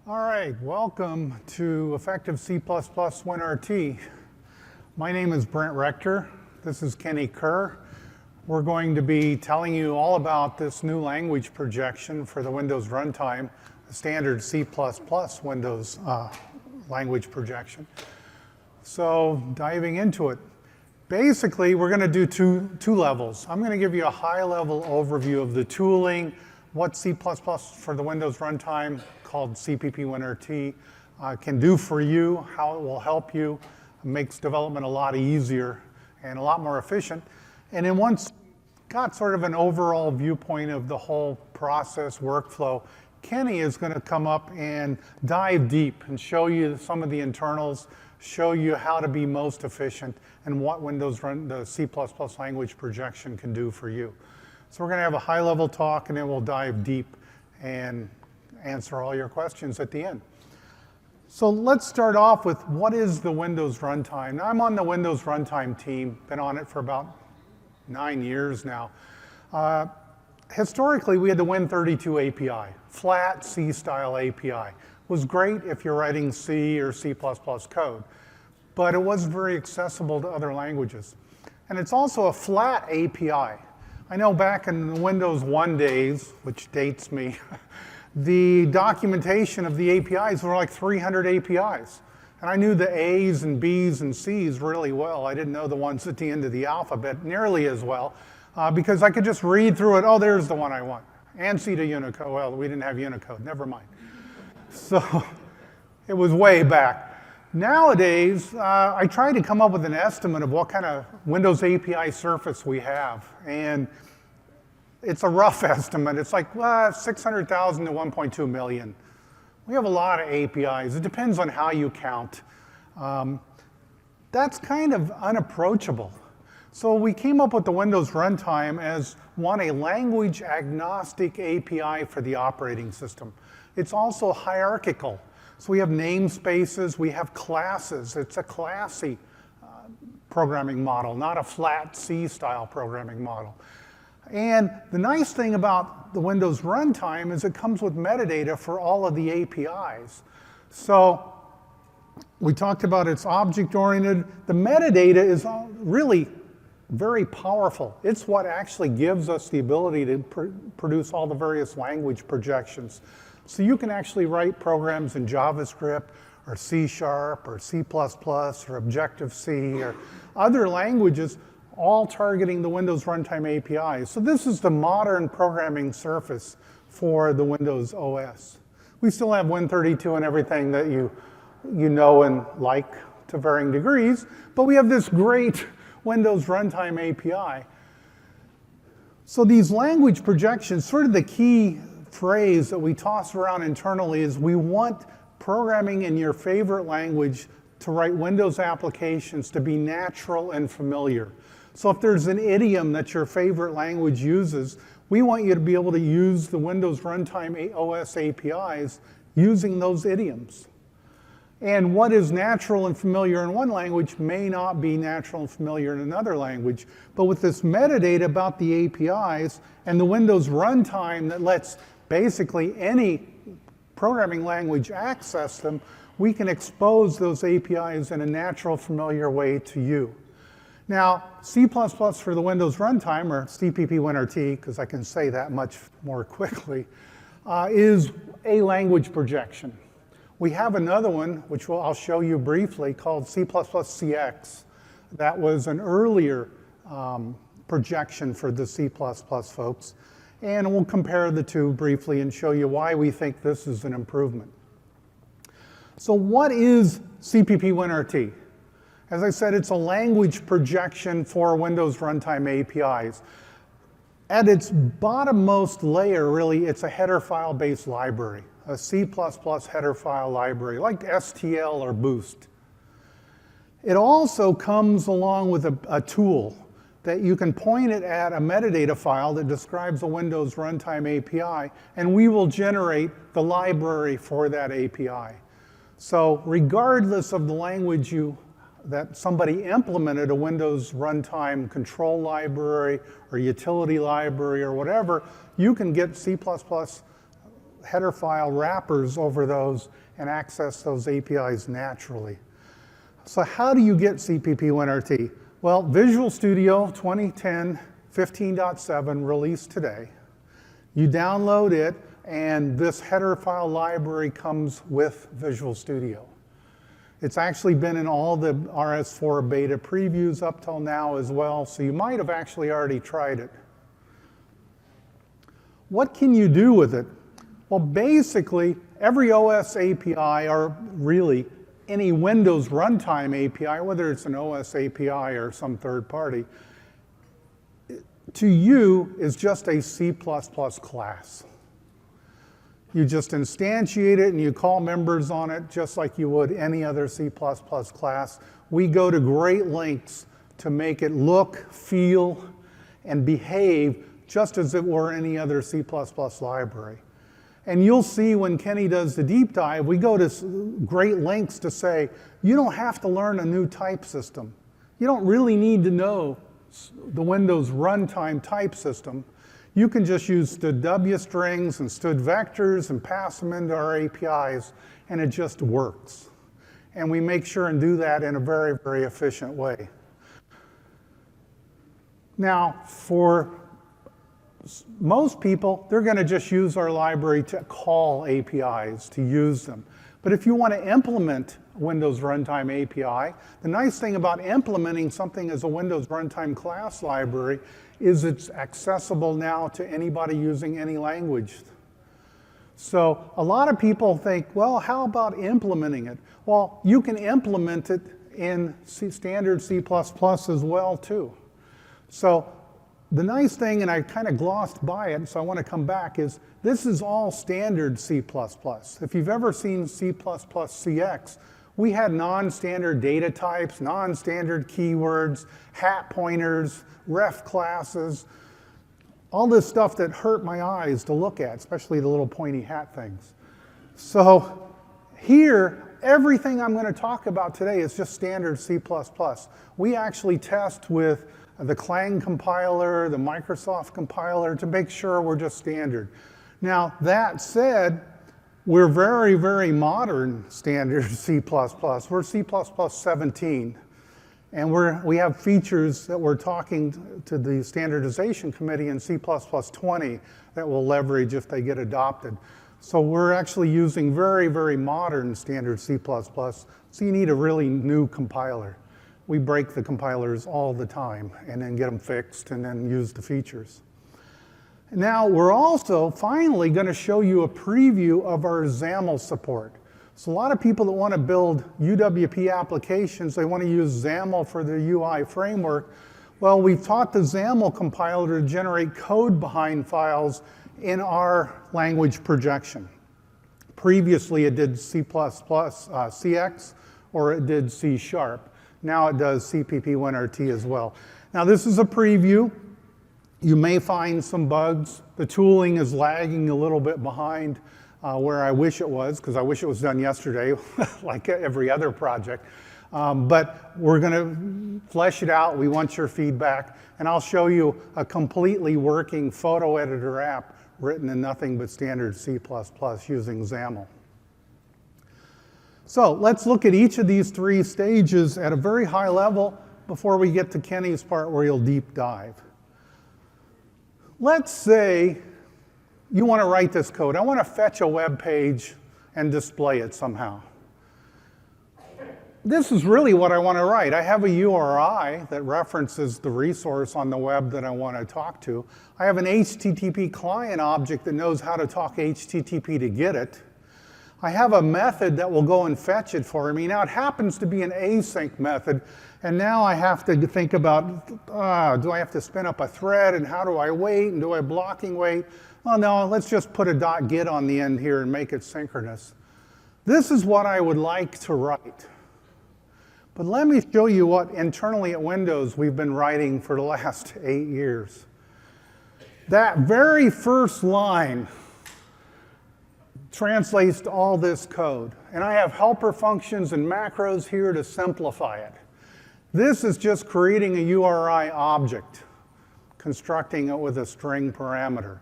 All right, welcome to Effective C++ WinRT. My name is Brent Rector. This is Kenny Kerr. We're going to be telling you all about this new language projection for the Windows Runtime, the standard C++ Windows language projection. So diving into it. Basically, we're going to do two levels. I'm going to give you a high-level overview of the tooling, what C++ for the Windows Runtime, called CPP WinRT, can do for you, how it will help you, makes development a lot easier and a lot more efficient. And then once got sort of an overall viewpoint of the whole process workflow, Kenny is going to come up and dive deep and show you some of the internals, show you how to be most efficient and what the C++ language projection can do for you. So we're going to have a high-level talk, and then we'll dive deep and answer all your questions at the end. So let's start off with what is the Windows Runtime. Now, I'm on the Windows Runtime team, been on it for about 9 years now. Historically, we had the Win32 API, flat C-style API. It was great if you're writing C or C++ code, but it wasn't very accessible to other languages. And it's also a flat API. I know back in the Windows 1 days, which dates me, the documentation of the APIs were like 300 APIs. And I knew the A's and B's and C's really well. I didn't know the ones at the end of the alphabet nearly as well, because I could just read through it. Oh, there's the one I want. ANSI to Unicode. Well, we didn't have Unicode. Never mind. So it was way back. Nowadays, I try to come up with an estimate of what kind of Windows API surface we have. And it's a rough estimate. It's like 600,000 to 1.2 million. We have a lot of APIs. It depends on how you count. That's kind of unapproachable. So we came up with the Windows Runtime as a language agnostic API for the operating system. It's also hierarchical. So we have namespaces, we have classes. It's a classy programming model, not a flat C-style programming model. And the nice thing about the Windows Runtime is it comes with metadata for all of the APIs. So we talked about it's object-oriented. The metadata is really very powerful. It's what actually gives us the ability to produce all the various language projections. So you can actually write programs in JavaScript or C# or C++ or Objective-C or other languages, all targeting the Windows Runtime API. So this is the modern programming surface for the Windows OS. We still have Win32 and everything that you know and like to varying degrees, but we have this great Windows Runtime API. So these language projections, sort of the key phrase that we toss around internally is we want programming in your favorite language to write Windows applications to be natural and familiar. So if there's an idiom that your favorite language uses, we want you to be able to use the Windows Runtime OS APIs using those idioms. And what is natural and familiar in one language may not be natural and familiar in another language. But with this metadata about the APIs and the Windows Runtime that lets basically any programming language access them, we can expose those APIs in a natural, familiar way to you. Now, C++ for the Windows Runtime, or CPP WinRT, because I can say that much more quickly, is a language projection. We have another one, which I'll show you briefly, called C++ CX. That was an earlier projection for the C++ folks. And we'll compare the two briefly and show you why we think this is an improvement. So what is CPP WinRT? As I said, it's a language projection for Windows Runtime APIs. At its bottommost layer, really, it's a header file-based library, a C++ header file library, like STL or Boost. It also comes along with a tool that you can point it at a metadata file that describes a Windows Runtime API, and we will generate the library for that API. So regardless of the language that somebody implemented a Windows Runtime control library or utility library or whatever, you can get C++ header file wrappers over those and access those APIs naturally. So how do you get CPP WinRT? Well, Visual Studio 2010 15.7 released today. You download it, and this header file library comes with Visual Studio. It's actually been in all the RS4 beta previews up till now as well, so you might have actually already tried it. What can you do with it? Well, basically, every OS API, or really any Windows Runtime API, whether it's an OS API or some third party, to you is just a C++ class. You just instantiate it and you call members on it just like you would any other C++ class. We go to great lengths to make it look, feel, and behave just as it were any other C++ library. And you'll see when Kenny does the deep dive, we go to great lengths to say, you don't have to learn a new type system. You don't really need to know the Windows Runtime type system. You can just use std W strings and std vectors and pass them into our APIs, and it just works. And we make sure and do that in a very, very efficient way. Now, for most people, they're going to just use our library to call APIs, to use them. But if you want to implement Windows Runtime API, the nice thing about implementing something as a Windows Runtime class library is it's accessible now to anybody using any language. So a lot of people think, well, how about implementing it? Well, you can implement it in standard C++ as well, too. So the nice thing, and I kind of glossed by it, so I want to come back, is this is all standard C++. If you've ever seen C++ CX, we had non-standard data types, non-standard keywords, hat pointers, ref classes, all this stuff that hurt my eyes to look at, especially the little pointy hat things. So here, everything I'm going to talk about today is just standard C++. We actually test with the Clang compiler, the Microsoft compiler, to make sure we're just standard. Now, that said, we're very, very modern standard C++. We're C++ 17. And we have features that we're talking to the standardization committee in C++ 20 that we'll leverage if they get adopted. So we're actually using very, very modern standard C++. So you need a really new compiler. We break the compilers all the time and then get them fixed and then use the features. Now we're also finally going to show you a preview of our XAML support. So a lot of people that want to build UWP applications, they want to use XAML for their UI framework. Well, we've taught the XAML compiler to generate code behind files in our language projection. Previously it did C++, CX, or it did C#. Now it does CPP WinRT as well. Now this is a preview. You may find some bugs. The tooling is lagging a little bit behind where I wish it was, because I wish it was done yesterday, like every other project. But we're going to flesh it out. We want your feedback. And I'll show you a completely working photo editor app written in nothing but standard C++ using XAML. So let's look at each of these three stages at a very high level before we get to Kenny's part where he'll deep dive. Let's say you want to write this code. I want to fetch a web page and display it somehow. This is really what I want to write. I have a URI that references the resource on the web that I want to talk to. I have an HTTP client object that knows how to talk HTTP to get it. I have a method that will go and fetch it for me. Now it happens to be an async method, and now I have to think about, do I have to spin up a thread, and how do I wait, and do I blocking wait? Well, no, let's just put a .get on the end here and make it synchronous. This is what I would like to write. But let me show you what internally at Windows we've been writing for the last 8 years. That very first line translates to all this code. And I have helper functions and macros here to simplify it. This is just creating a URI object, constructing it with a string parameter.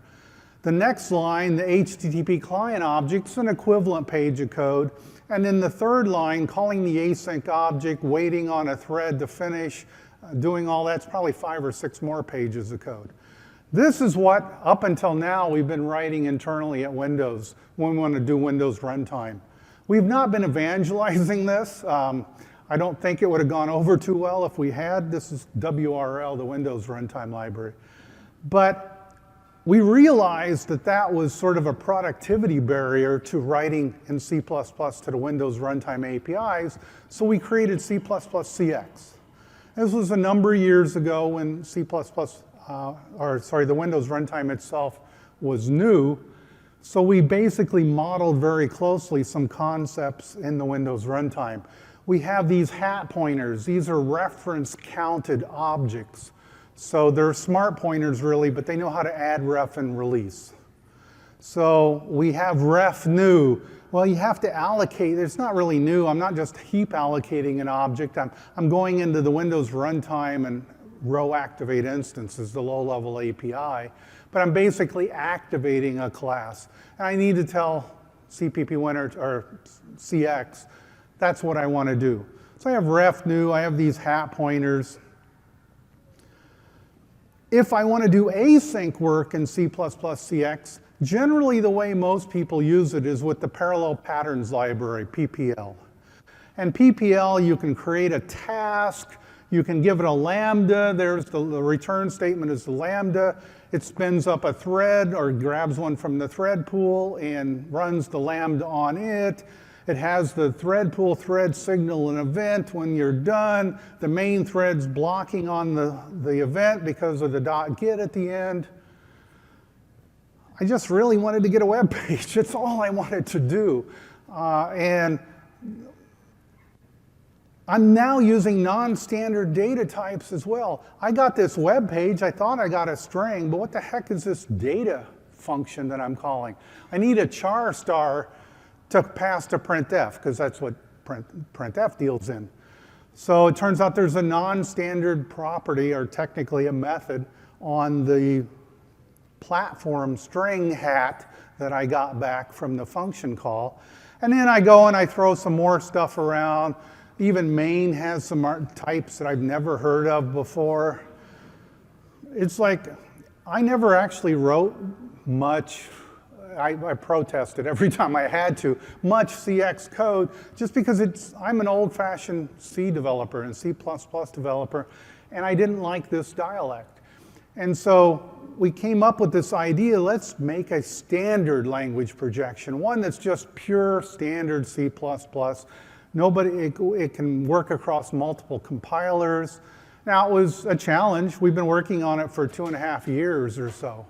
The next line, the HTTP client object, is an equivalent page of code. And then the third line, calling the async object, waiting on a thread to finish, doing all that's probably 5 or 6 more pages of code. This is what, up until now, we've been writing internally at Windows when we want to do Windows Runtime. We've not been evangelizing this. I don't think it would have gone over too well if we had. This is WRL, the Windows Runtime Library. But we realized that that was sort of a productivity barrier to writing in C++ to the Windows Runtime APIs, so we created C++ CX. This was a number of years ago when the Windows Runtime itself was new. So we basically modeled very closely some concepts in the Windows Runtime. We have these hat pointers. These are reference counted objects. So they're smart pointers really, but they know how to add ref and release. So we have ref new. Well, you have to allocate. It's not really new. I'm not just heap allocating an object. I'm going into the Windows Runtime and row activate instances, the low-level API. But I'm basically activating a class. And I need to tell CPP or CX, that's what I want to do. So I have ref new. I have these hat pointers. If I want to do async work in C++ CX, generally the way most people use it is with the Parallel Patterns Library, PPL. And PPL, you can create a task. You can give it a lambda. There's the return statement is the lambda. It spins up a thread or grabs one from the thread pool and runs the lambda on it. It has the thread pool thread signal an event when you're done. The main thread's blocking on the event because of the .get at the end. I just really wanted to get a web page. That's all I wanted to do. And I'm now using non-standard data types as well. I got this web page. I thought I got a string, but what the heck is this data function that I'm calling? I need a char star to pass to printf, because that's what printf deals in. So it turns out there's a non-standard property, or technically a method, on the platform string hat that I got back from the function call. And then I go and I throw some more stuff around. Even main has some types that I've never heard of before. It's like, I never actually wrote much. I protested every time I had to, much CX code, just because I'm an old-fashioned C developer and C++ developer, and I didn't like this dialect. And so we came up with this idea, let's make a standard language projection, one that's just pure standard C++. It can work across multiple compilers. Now, it was a challenge. We've been working on it for 2.5 years or so.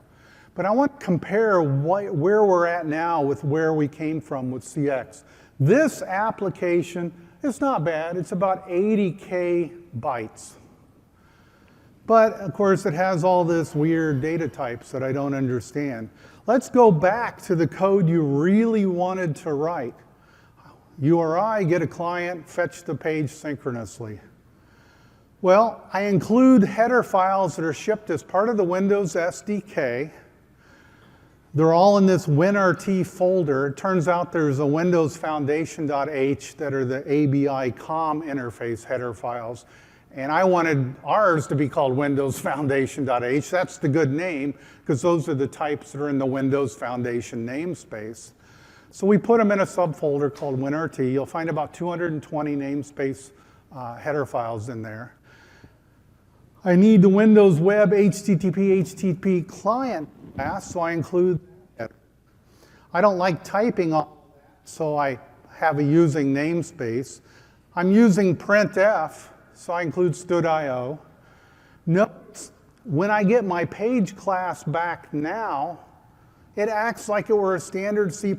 But I want to compare where we're at now with where we came from with CX. This application is not bad. It's about 80K bytes. But, of course, it has all this weird data types that I don't understand. Let's go back to the code you really wanted to write. URI, get a client, fetch the page synchronously. Well, I include header files that are shipped as part of the Windows SDK. They're all in this WinRT folder. It turns out there's a Windows Foundation.h that are the ABI COM interface header files. And I wanted ours to be called Windows Foundation.h. That's the good name, because those are the types that are in the Windows Foundation namespace. So we put them in a subfolder called WinRT. You'll find about 220 namespace header files in there. I need the Windows Web HTTP client class, so I include that. I don't like typing on that, so I have a using namespace. I'm using printf, so I include std.io. Note, when I get my page class back now, it acts like it were a standard C++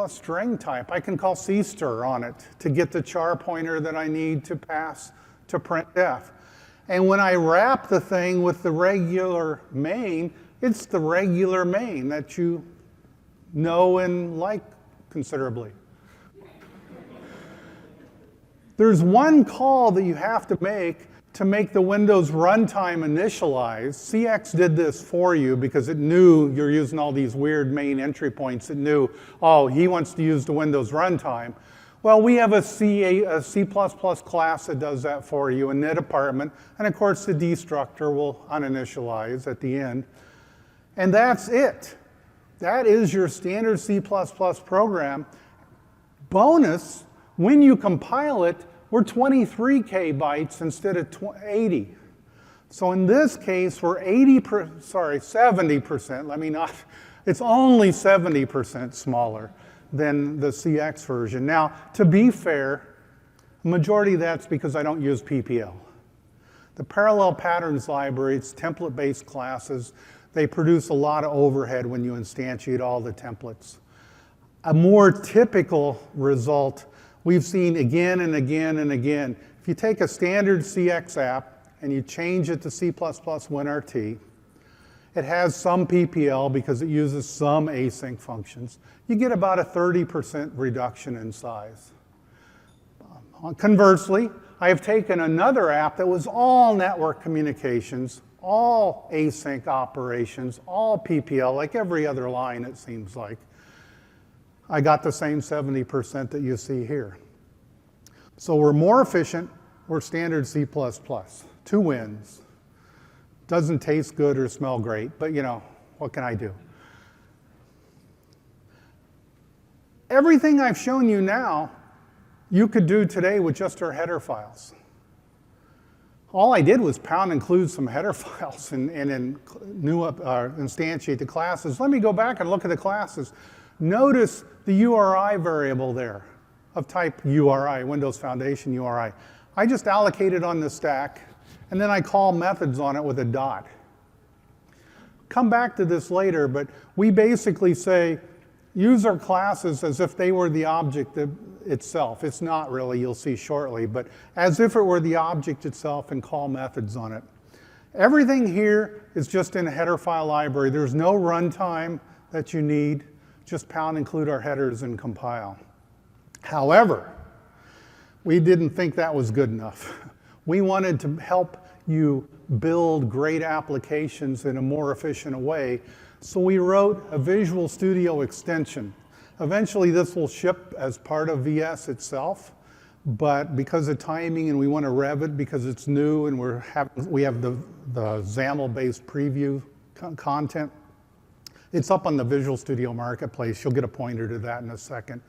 string type. I can call cstr on it to get the char pointer that I need to pass to printf. And when I wrap the thing with the regular main, it's the regular main that you know and like considerably. There's one call that you have to make to make the Windows Runtime initialize. CX did this for you because it knew you're using all these weird main entry points. It knew, oh, he wants to use the Windows Runtime. Well, we have a C class that does that for you in the department. And of course, the destructor will uninitialize at the end. And that's it. That is your standard C++ program. Bonus, when you compile it, we're 23K bytes instead of 80. So in this case, we're 70%, let me not, it's only 70% smaller than the CX version. Now, to be fair, the majority of that's because I don't use PPL. The parallel patterns library, it's template-based classes. They produce a lot of overhead when you instantiate all the templates. A more typical result we've seen again and again and again. If you take a standard CX app and you change it to C++ WinRT, it has some PPL because it uses some async functions. You get about a 30% reduction in size. Conversely, I have taken another app that was all network communications, all async operations, all PPL, like every other line it seems like. I got the same 70% that you see here. So we're more efficient, we're standard C++. 2 wins. Doesn't taste good or smell great, but you know, what can I do? Everything I've shown you now, you could do today with just our header files. All I did was include some header files and instantiate the classes. Let me go back and look at the classes. Notice the URI variable there of type URI, Windows Foundation URI. I just allocate it on the stack, and then I call methods on it with a dot. Come back to this later, but we basically say, use our classes as if they were the object itself. It's not really, you'll see shortly, but as if it were the object itself and call methods on it. Everything here is just in a header file library. There's no runtime that you need. Just include our headers and compile. However, we didn't think that was good enough. We wanted to help you build great applications in a more efficient way, so we wrote a Visual Studio extension. Eventually this will ship as part of VS itself, but because of timing and we want to rev it because it's new and we have the XAML-based preview content, it's up on the Visual Studio Marketplace. You'll get a pointer to that in a second.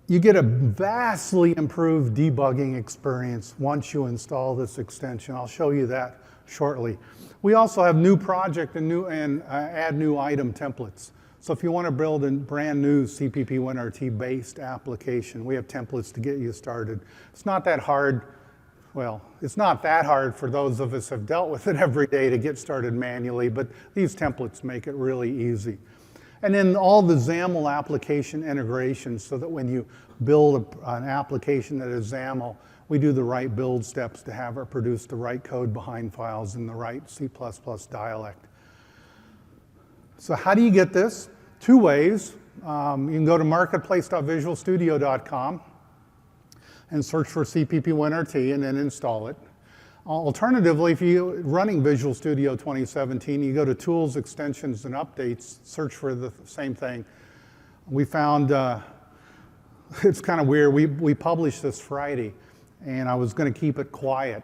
You get a vastly improved debugging experience once you install this extension. I'll show you that shortly. We also have new project and add new item templates. So if you want to build a brand new CPP WinRT based application, we have templates to get you started. It's not that hard. Well, it's not that hard for those of us who have dealt with it every day to get started manually, but these templates make it really easy. And then all the XAML application integrations so that when you build an application that is XAML, we do the right build steps to have it produce the right code behind files in the right C++ dialect. So how do you get this? 2 ways. You can go to marketplace.visualstudio.com and search for CPP WinRT and then install it. Alternatively, if you're running Visual Studio 2017, you go to Tools, Extensions, and Updates, search for the same thing. We found, it's kind of weird, we published this Friday, and I was going to keep it quiet,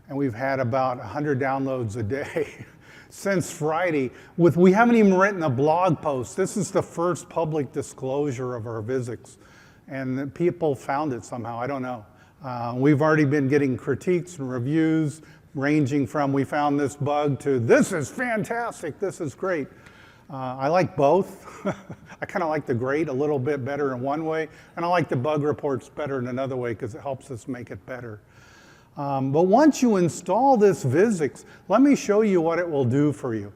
and we've had about 100 downloads a day since Friday. We haven't even written a blog post. This is the first public disclosure of our VSIX. And people found it somehow, I don't know. We've already been getting critiques and reviews ranging from we found this bug to this is fantastic, this is great. I like both. I kind of like the great a little bit better in one way, and I like the bug reports better in another way because it helps us make it better. But once you install this VSIX, let me show you what it will do for you.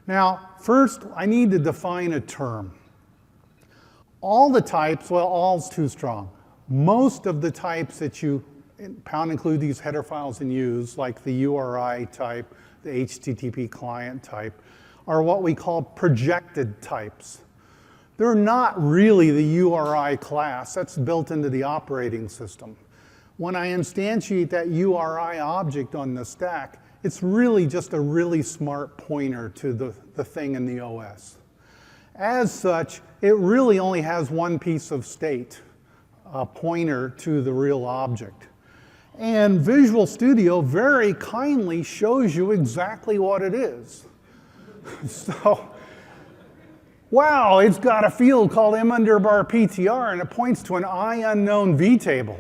Now, first, I need to define a term. All the types, well, all's too strong. Most of the types that you include these header files and use, like the URI type, the HTTP client type, are what we call projected types. They're not really the URI class. That's built into the operating system. when I instantiate that URI object on the stack, it's really just a really smart pointer to the thing in the OS. As such, it really only has one piece of state, a pointer to the real object. And Visual Studio very kindly shows you exactly what it is. So, wow, it's got a field called m_PTR, and it points to an IUnknown vtable.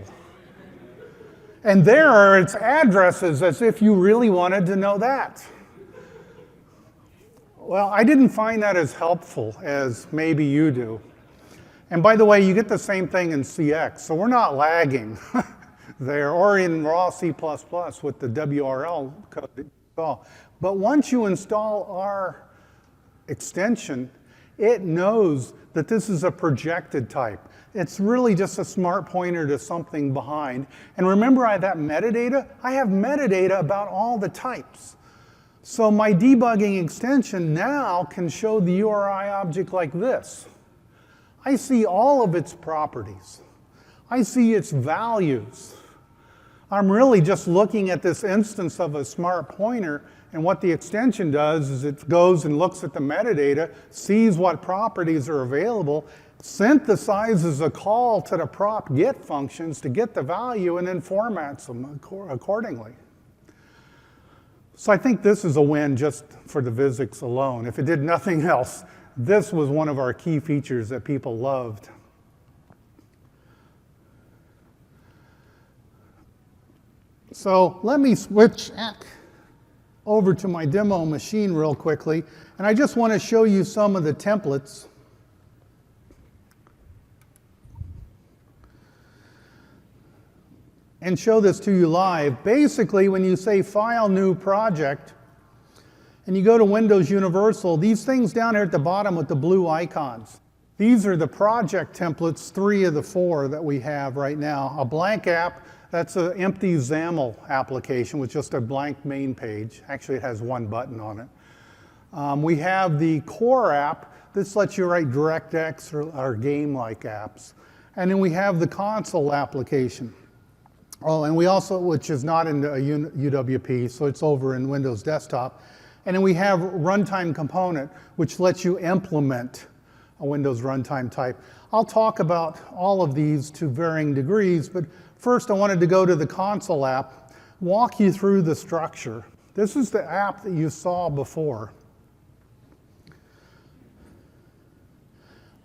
And there are its addresses, as if you really wanted to know that. Well, I didn't find that as helpful as maybe you do. And by the way, you get the same thing in CX, so we're not lagging there, or in raw C++ with the WRL code that you saw. But once you install our extension, it knows that this is a projected type. It's really just a smart pointer to something behind. And remember that metadata? I have metadata about all the types. So my debugging extension now can show the URI object like this. I see all of its properties. I see its values. I'm really just looking at this instance of a smart pointer, and what the extension does is it goes and looks at the metadata, sees what properties are available, synthesizes a call to the prop get functions to get the value, and then formats them accordingly. So I think this is a win just for the VSIX alone. If it did nothing else, this was one of our key features that people loved. So let me switch over to my demo machine real quickly, and I just want to show you some of the templates. And show this to you live. Basically, when you say File, New Project, and you go to Windows Universal, these things down here at the bottom with the blue icons, these are the project templates, 3 of the 4 that we have right now. A blank app, that's an empty XAML application with just a blank main page. Actually, it has 1 button on it. We have the core app. This lets you write DirectX or game-like apps. And then we have the console application. Oh, and we also, which is not in the UWP, so it's over in Windows Desktop. And then we have Runtime Component, which lets you implement a Windows Runtime type. I'll talk about all of these to varying degrees, but first I wanted to go to the console app, walk you through the structure. This is the app that you saw before.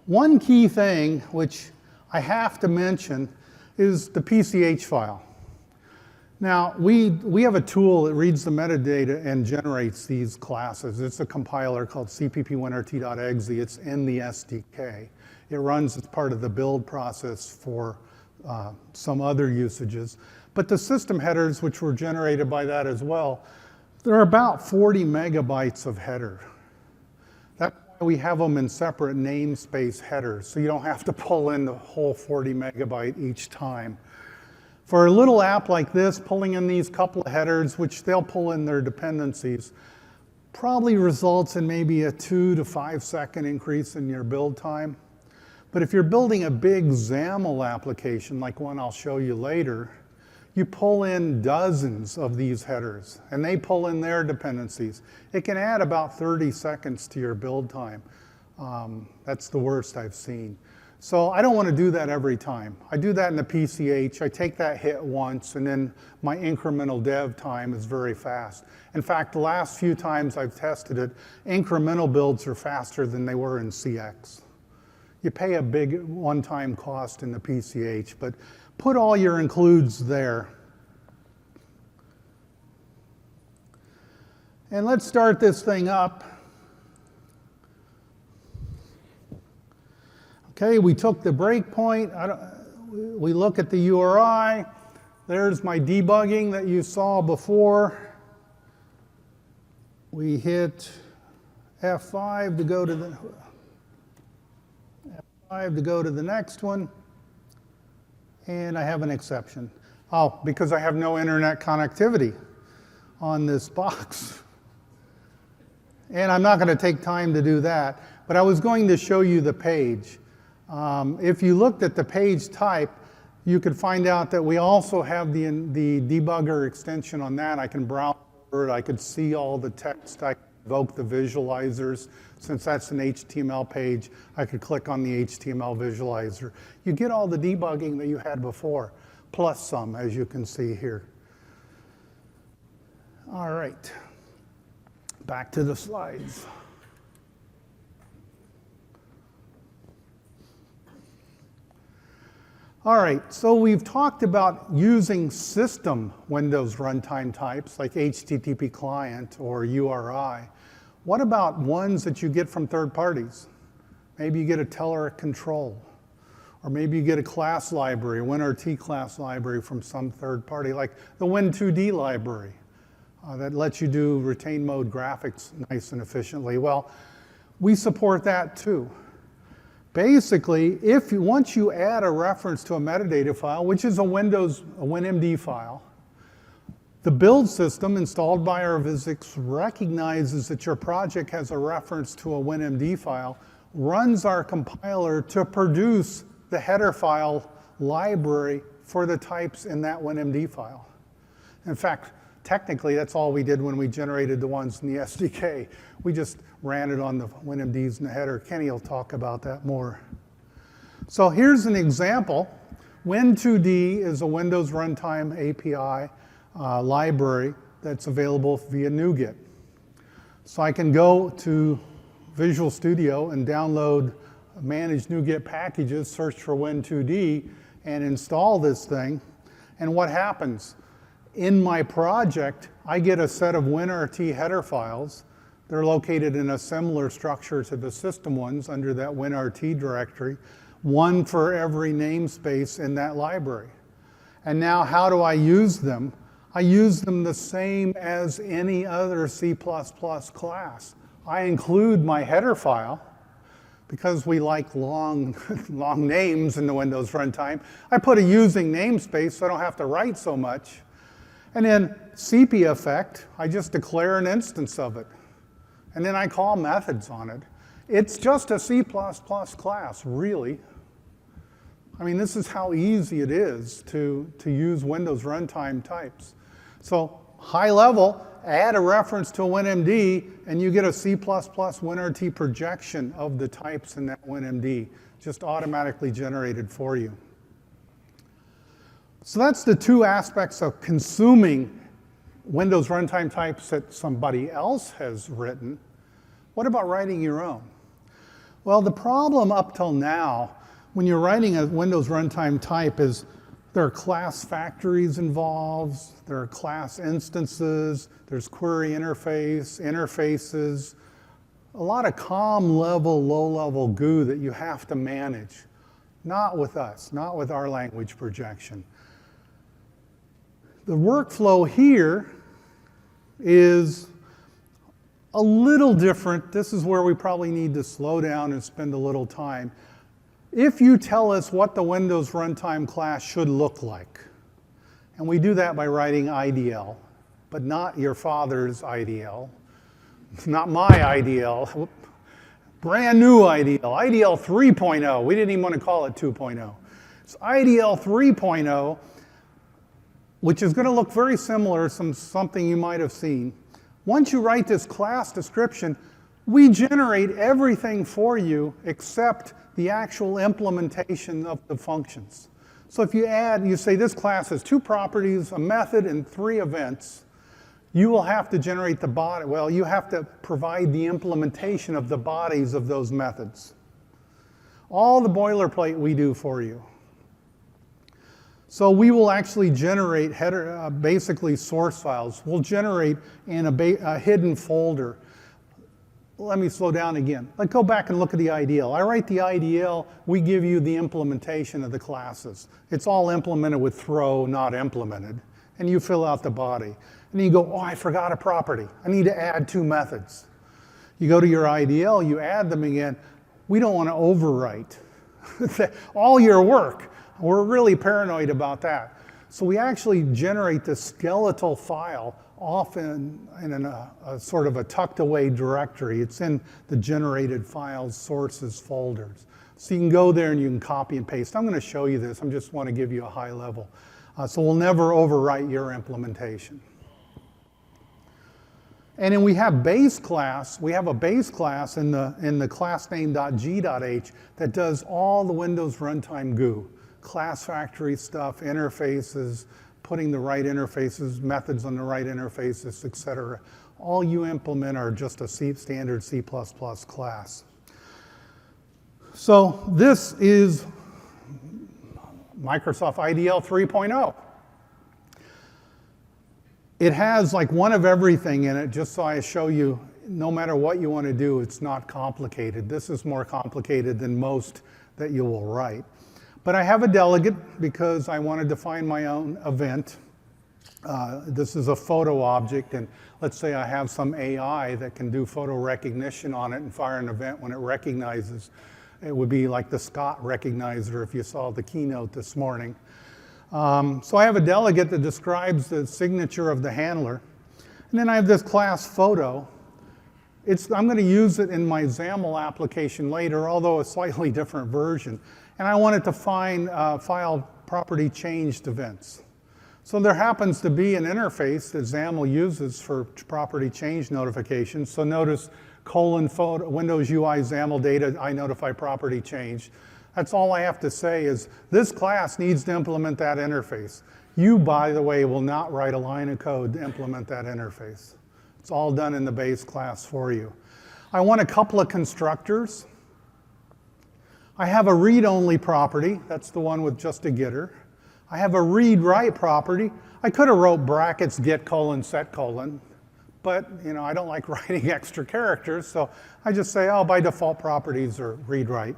One key thing, which I have to mention, is the PCH file. Now, we have a tool that reads the metadata and generates these classes. It's a compiler called cpp_winrt.exe. It's in the SDK. It runs as part of the build process for some other usages. But the system headers, which were generated by that as well, there are about 40 megabytes of header. That's why we have them in separate namespace headers, so you don't have to pull in the whole 40 megabyte each time. For a little app like this, pulling in these couple of headers, which they'll pull in their dependencies, probably results in maybe a 2 to 5 second increase in your build time. But if you're building a big XAML application, like one I'll show you later, you pull in dozens of these headers, and they pull in their dependencies. It can add about 30 seconds to your build time. That's the worst I've seen. So I don't want to do that every time. I do that in the PCH. I take that hit once, and then my incremental dev time is very fast. In fact, the last few times I've tested it, incremental builds are faster than they were in CX. You pay a big one-time cost in the PCH, but put all your includes there. And let's start this thing up. Okay, we took the breakpoint. We look at the URI. There's my debugging that you saw before. We hit F5 to go to the next one. And I have an exception. Oh, because I have no internet connectivity on this box. And I'm not going to take time to do that, but I was going to show you the page. If you looked at the page type, You could find out that we also have the debugger extension on that. I can browse over it. I could see all the text. I could invoke the visualizers. Since that's an HTML page, I could click on the HTML visualizer. You get all the debugging that you had before, plus some, as you can see here. All right, back to the slides. All right, so we've talked about using system Windows runtime types like HTTP client or URI. What about ones that you get from third parties? Maybe you get a Telerik control, or maybe you get a class library, a WinRT class library from some third party, like the Win2D library that lets you do retain mode graphics nice and efficiently. Well, we support that too. Basically, once you add a reference to a metadata file, which is a WinMD file, the build system installed by our VSIX recognizes that your project has a reference to a WinMD file, runs our compiler to produce the header file library for the types in that WinMD file. In fact, technically, that's all we did when we generated the ones in the SDK. We just ran it on the WinMDs in the header. Kenny will talk about that more. So here's an example. Win2D is a Windows Runtime API library that's available via NuGet. So I can go to Visual Studio and download managed NuGet packages, search for Win2D, and install this thing. And what happens? In my project, I get a set of WinRT header files. They're located in a similar structure to the system ones under that WinRT directory, one for every namespace in that library. And now how do I use them? I use them the same as any other C++ class. I include my header file, because we like long names in the Windows runtime. I put a using namespace so I don't have to write so much. And then CP effect, I just declare an instance of it. And then I call methods on it. It's just a C++ class, really. I mean, this is how easy it is to use Windows runtime types. So high level, add a reference to a WinMD, and you get a C++ WinRT projection of the types in that WinMD, just automatically generated for you. So that's the two aspects of consuming Windows runtime types that somebody else has written. What about writing your own? Well, the problem up till now, when you're writing a Windows runtime type, is there are class factories involved, there are class instances, there's query interfaces, a lot of COM level, low level goo that you have to manage. Not with us, not with our language projection. The workflow here is a little different. This is where we probably need to slow down and spend a little time. If you tell us what the Windows runtime class should look like, and we do that by writing IDL, but not your father's IDL, not my IDL, brand new IDL, IDL 3.0. We didn't even want to call it 2.0. It's IDL 3.0, which is going to look very similar to something you might have seen. Once you write this class description, we generate everything for you except the actual implementation of the functions. So if you say this class has 2 properties, a method, and 3 events, you will have to generate the body. Well, you have to provide the implementation of the bodies of those methods. All the boilerplate we do for you. So we will actually generate header, basically source files. We'll generate in a hidden folder. Let me slow down again. Let's go back and look at the IDL. I write the IDL, we give you the implementation of the classes. It's all implemented with throw, not implemented. And you fill out the body. And then you go, oh, I forgot a property. I need to add 2 methods. You go to your IDL, you add them again. We don't want to overwrite all your work. We're really paranoid about that. So we actually generate this skeletal file often in a sort of a tucked away directory. It's in the generated files sources folders. So you can go there and you can copy and paste. I'm going to show you this. I just want to give you a high level. So we'll never overwrite your implementation. And then we have base class. We have a base class in the class name.g.h that does all the Windows Runtime goo. Class factory stuff, interfaces, putting the right interfaces, methods on the right interfaces, etc. All you implement are just a standard C++ class. So this is Microsoft IDL 3.0. It has like one of everything in it, just so I show you, no matter what you want to do, it's not complicated. This is more complicated than most that you will write. But I have a delegate because I want to define my own event. This is a photo object, and let's say I have some AI that can do photo recognition on it and fire an event when it recognizes. It would be like the Scott recognizer if you saw the keynote this morning. So I have a delegate that describes the signature of the handler. And then I have this class photo. I'm going to use it in my XAML application later, although a slightly different version. And I want it to find file property changed events. So there happens to be an interface that XAML uses for property change notifications. So notice :photo, Windows UI XAML data, I notify property change. That's all I have to say is this class needs to implement that interface. You, by the way, will not write a line of code to implement that interface. It's all done in the base class for you. I want a couple of constructors. I have a read-only property. That's the one with just a getter. I have a read-write property. I could have wrote brackets get : set : but I don't like writing extra characters, so I just say, oh, by default properties are read-write.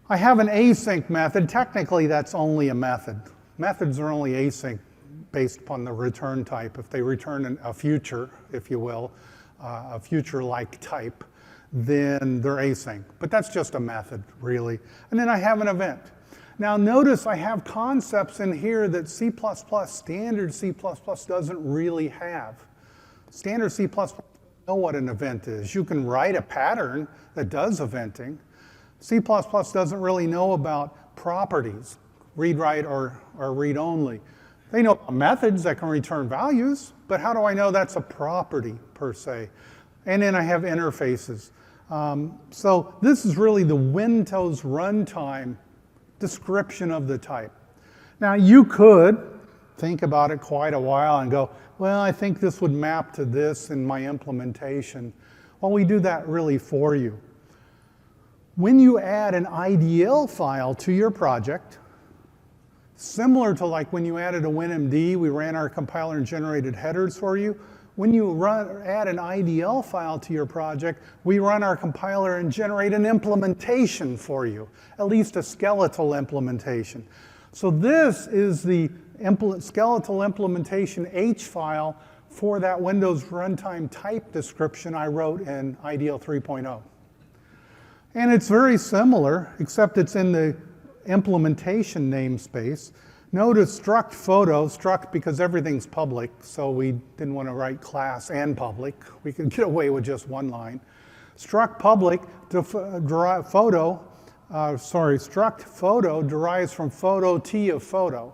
I have an async method. Technically, that's only a method. Methods are only async based upon the return type. If they return a future, if you will, a future-like type, then they're async. But that's just a method, really. And then I have an event. Now notice I have concepts in here that C++, standard C++ doesn't really have. Standard C++ doesn't know what an event is. You can write a pattern that does eventing. C++ doesn't really know about properties, read-write or read-only. They know methods that can return values, but how do I know that's a property per se? And then I have interfaces. So this is really the Windows Runtime description of the type. Now you could think about it quite a while and go, well, I think this would map to this in my implementation. Well, we do that really for you. When you add an IDL file to your project, similar to like when you added a WinMD, we ran our compiler and generated headers for you. When you add an IDL file to your project, we run our compiler and generate an implementation for you, at least a skeletal implementation. So this is the skeletal implementation H file for that Windows Runtime type description I wrote in IDL 3.0. And it's very similar, except it's in the implementation namespace. Notice struct photo, struct because everything's public, so we didn't want to write class and public. We could get away with just one line. Struct public, struct photo derives from photo T of photo.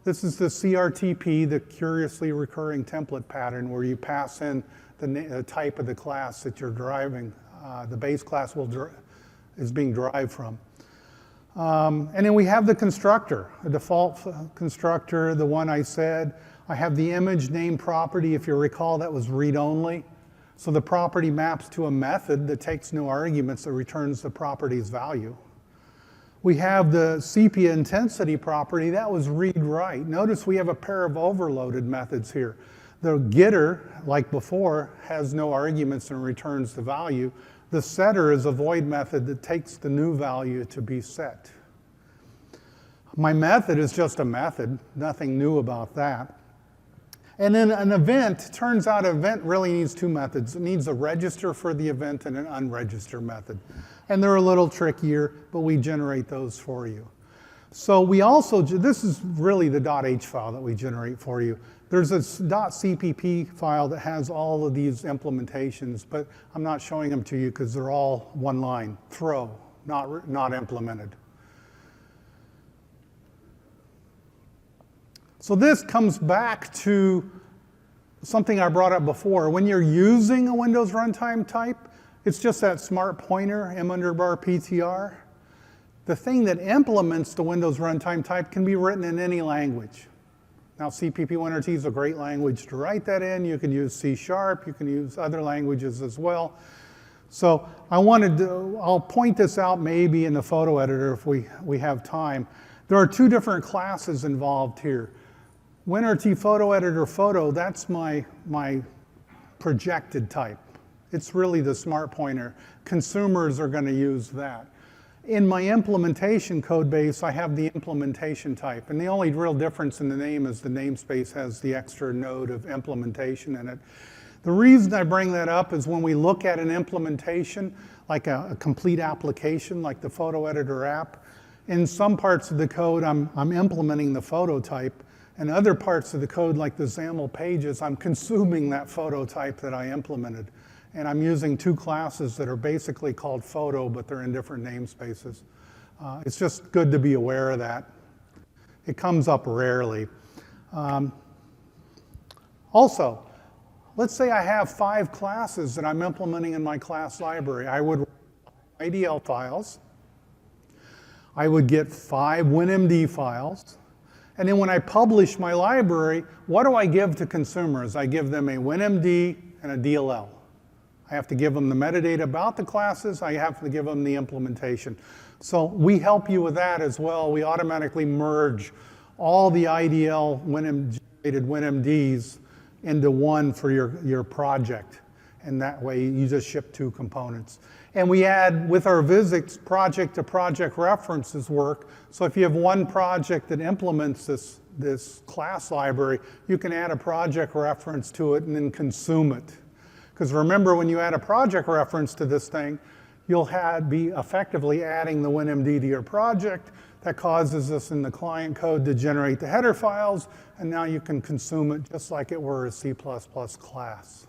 This is the CRTP, the curiously recurring template pattern, where you pass in the type of the class that you're deriving. The base class is being derived from. And then we have the constructor, the default constructor, the one I said. I have the image name property. If you recall, that was read-only. So the property maps to a method that takes no arguments that returns the property's value. We have the sepia intensity property. That was read-write. Notice we have a pair of overloaded methods here. The getter, like before, has no arguments and returns the value. The setter is a void method that takes the new value to be set. My method is just a method, nothing new about that. And then an event, turns out an event really needs two methods. It needs a register for the event and an unregister method. And they're a little trickier, but we generate those for you. So we also, this is really the .h file that we generate for you. There's a .cpp file that has all of these implementations, but I'm not showing them to you because they're all one line. Throw, not implemented. So this comes back to something I brought up before. When you're using a Windows Runtime type, it's just that smart pointer, m_ptr. The thing that implements the Windows Runtime type can be written in any language. Now, CPP WinRT is a great language to write that in. You can use C#, you can use other languages as well. So I'll point this out maybe in the photo editor if we have time. There are two different classes involved here. WinRT Photo Editor Photo, that's my projected type. It's really the smart pointer. Consumers are going to use that. In my implementation code base, I have the implementation type. And the only real difference in the name is the namespace has the extra node of implementation in it. The reason I bring that up is when we look at an implementation, like a complete application, like the photo editor app, in some parts of the code, I'm implementing the photo type. And other parts of the code, like the XAML pages, I'm consuming that photo type that I implemented. And I'm using two classes that are basically called photo, but they're in different namespaces. It's just good to be aware of that. It comes up rarely. Also, let's say I have 5 classes that I'm implementing in my class library. I would write IDL files. I would get 5 WinMD files. And then when I publish my library, what do I give to consumers? I give them a WinMD and a DLL. I have to give them the metadata about the classes. I have to give them the implementation. So we help you with that as well. We automatically merge all the IDL generated WinMDs into one for your project. And that way you just ship 2 components. And we add, with our VSIX, project-to-project references work. So if you have one project that implements this class library, you can add a project reference to it and then consume it. Because remember, when you add a project reference to this thing, you'll be effectively adding the WinMD to your project. That causes us in the client code to generate the header files, and now you can consume it just like it were a C++ class.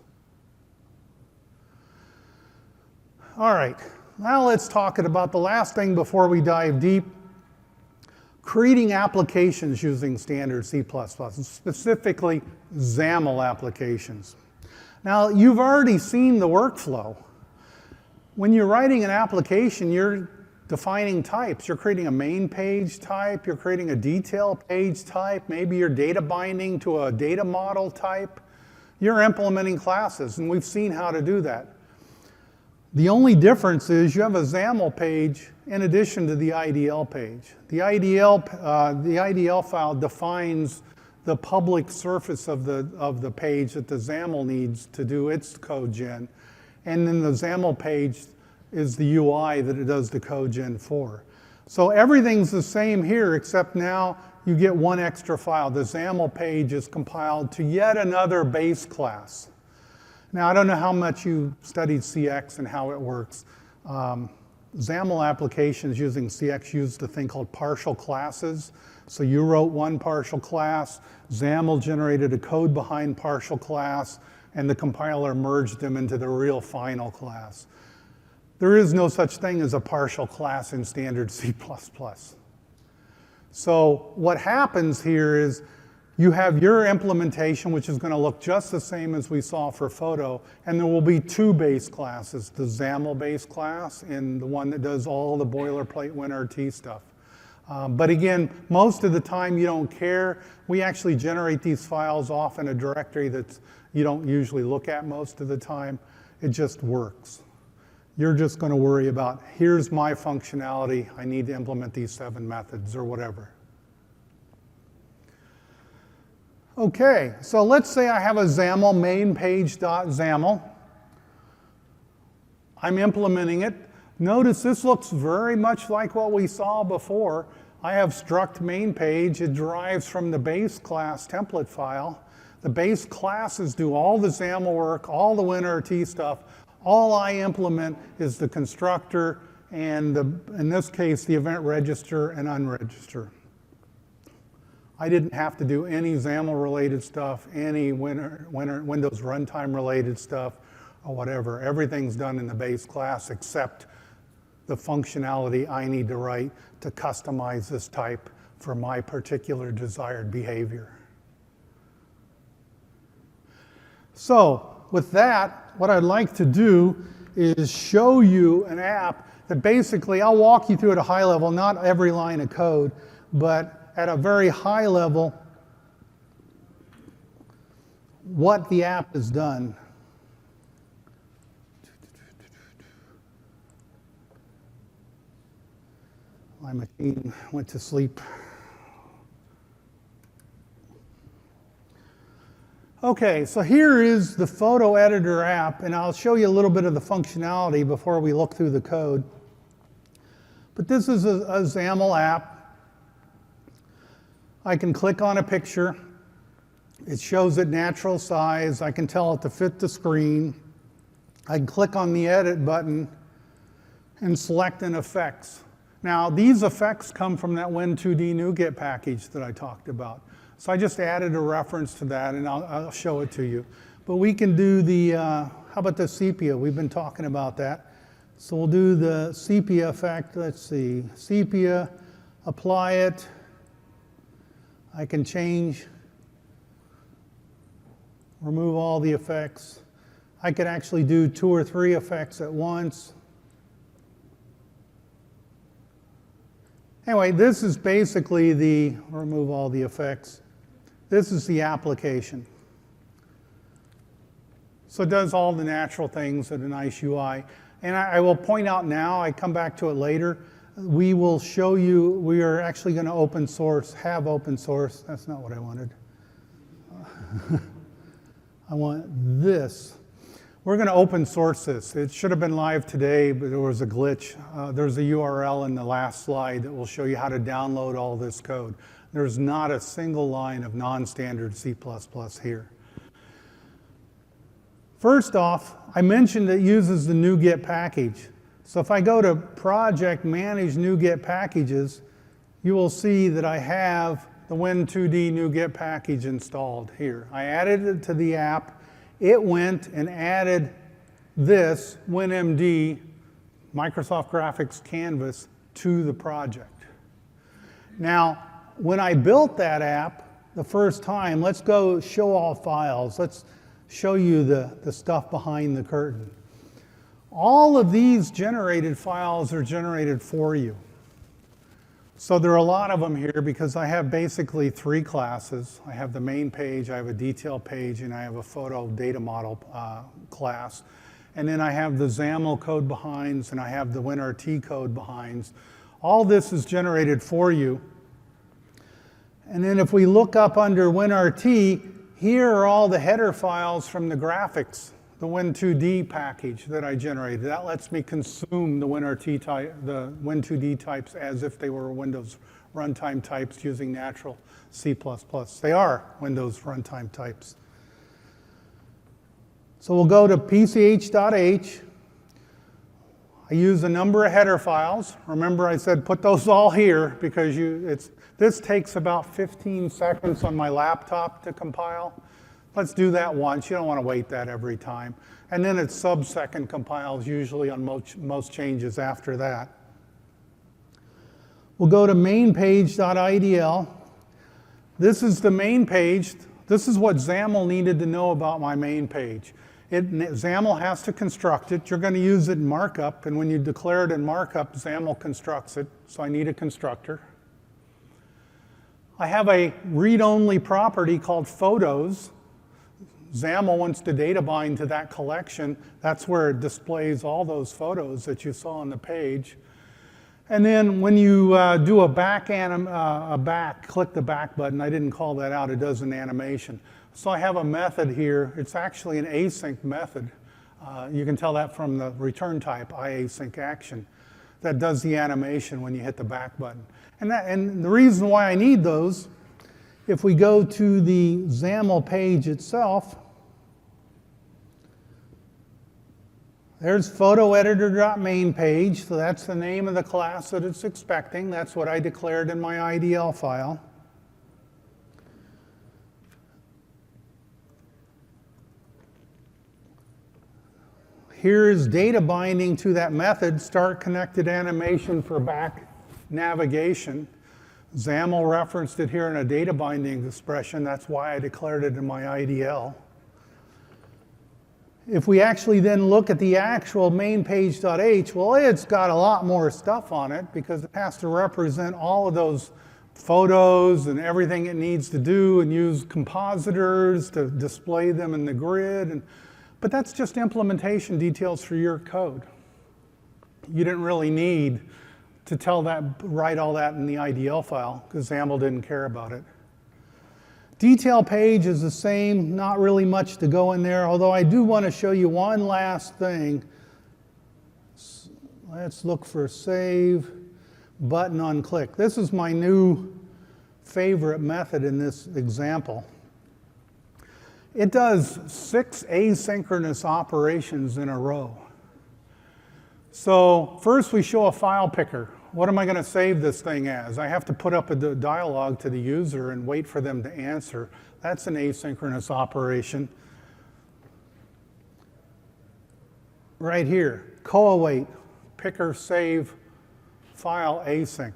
All right, now let's talk about the last thing before we dive deep. Creating applications using standard C++, specifically XAML applications. Now, you've already seen the workflow. When you're writing an application, you're defining types. You're creating a main page type, you're creating a detail page type, maybe you're data binding to a data model type. You're implementing classes, and we've seen how to do that. The only difference is you have a XAML page in addition to the IDL page. The IDL file defines the public surface of the page that the XAML needs to do its code gen. And then the XAML page is the UI that it does the code gen for. So everything's the same here, except now you get one extra file. The XAML page is compiled to yet another base class. Now, I don't know how much you studied CX and how it works. XAML applications using CX used a thing called partial classes. So you wrote one partial class, XAML generated a code behind partial class, and the compiler merged them into the real final class. There is no such thing as a partial class in standard C++. So what happens here is you have your implementation, which is going to look just the same as we saw for photo, and there will be 2 base classes, the XAML base class and the one that does all the boilerplate WinRT stuff. But again, most of the time you don't care. We actually generate these files off in a directory that you don't usually look at most of the time. It just works. You're just going to worry about, here's my functionality, I need to implement these 7 methods or whatever. Okay, so let's say I have a XAML main page.xaml. I'm implementing it. Notice this looks very much like what we saw before. I have struct main page. It derives from the base class template file. The base classes do all the XAML work, all the WinRT stuff. All I implement is the constructor and, in this case, the event register and unregister. I didn't have to do any XAML-related stuff, any Windows Runtime-related stuff, or whatever. Everything's done in the base class except the functionality I need to write to customize this type for my particular desired behavior. So with that, what I'd like to do is show you an app that basically, I'll walk you through at a high level, not every line of code, but at a very high level, what the app has done. My machine went to sleep. Okay, so here is the photo editor app, and I'll show you a little bit of the functionality before we look through the code. But this is a XAML app. I can click on a picture. It shows it natural size. I can tell it to fit the screen. I can click on the edit button and select an effects. Now, these effects come from that Win2D NuGet package that I talked about. So I just added a reference to that, and I'll show it to you. But we can do the, how about the sepia? We've been talking about that. So we'll do the sepia effect. Let's see, sepia, apply it. I can change, remove all the effects. I could actually do 2 or 3 effects at once. Anyway, this is basically the, remove all the effects. This is the application. So it does all the natural things at a nice UI. And I will point out now, I come back to it later, we will show you, we are actually going to open source, have open source. That's not what I wanted. I want this. We're going to open source this. It should have been live today, but there was a glitch. There's a URL in the last slide that will show you how to download all this code. There's not a single line of non-standard C++ here. First off, I mentioned it uses the NuGet package. So if I go to Project Manage NuGet Packages, you will see that I have the Win2D NuGet package installed here. I added it to the app. It went and added this WinMD Microsoft Graphics Canvas to the project. Now, when I built that app the first time, let's go show all files. Let's show you the stuff behind the curtain. All of these generated files are generated for you. So there are a lot of them here because I have basically 3 classes. I have the main page, I have a detail page, and I have a photo data model class. And then I have the XAML code behinds, and I have the WinRT code behinds. All this is generated for you. And then if we look up under WinRT, here are all the header files from the graphics, the Win2D package that I generated. That lets me consume the WinRT type, the Win2D types as if they were Windows Runtime types using natural C++. They are Windows Runtime types. So we'll go to pch.h. I use a number of header files. Remember I said put those all here because this takes about 15 seconds on my laptop to compile. Let's do that once. You don't want to wait that every time. And then it's sub-second compiles usually on most changes after that. We'll go to mainpage.idl. This is the main page. This is what XAML needed to know about my main page. XAML has to construct it. You're going to use it in markup, and when you declare it in markup, XAML constructs it, so I need a constructor. I have a read-only property called photos. XAML wants to data bind to that collection. That's where it displays all those photos that you saw on the page. And then when you do a click the back button, I didn't call that out, it does an animation. So I have a method here. It's actually an async method. You can tell that from the return type, iasync action, that does the animation when you hit the back button. And the reason why I need those, if we go to the XAML page itself, there's photoeditor.main page, so that's the name of the class that it's expecting. That's what I declared in my IDL file. Here's data binding to that method, start connected animation for back navigation. XAML referenced it here in a data binding expression. That's why I declared it in my IDL. If we actually then look at the actual main page.h, well, it's got a lot more stuff on it because it has to represent all of those photos and everything it needs to do and use compositors to display them in the grid. But that's just implementation details for your code. You didn't really need to write all that in the IDL file because XAML didn't care about it. Detail page is the same, not really much to go in there, although I do want to show you one last thing. Let's look for save, button on click. This is my new favorite method in this example. It does 6 asynchronous operations in a row. So first we show a file picker. What am I going to save this thing as? I have to put up a dialog to the user and wait for them to answer. That's an asynchronous operation. Right here, co-await, picker, save, file, async.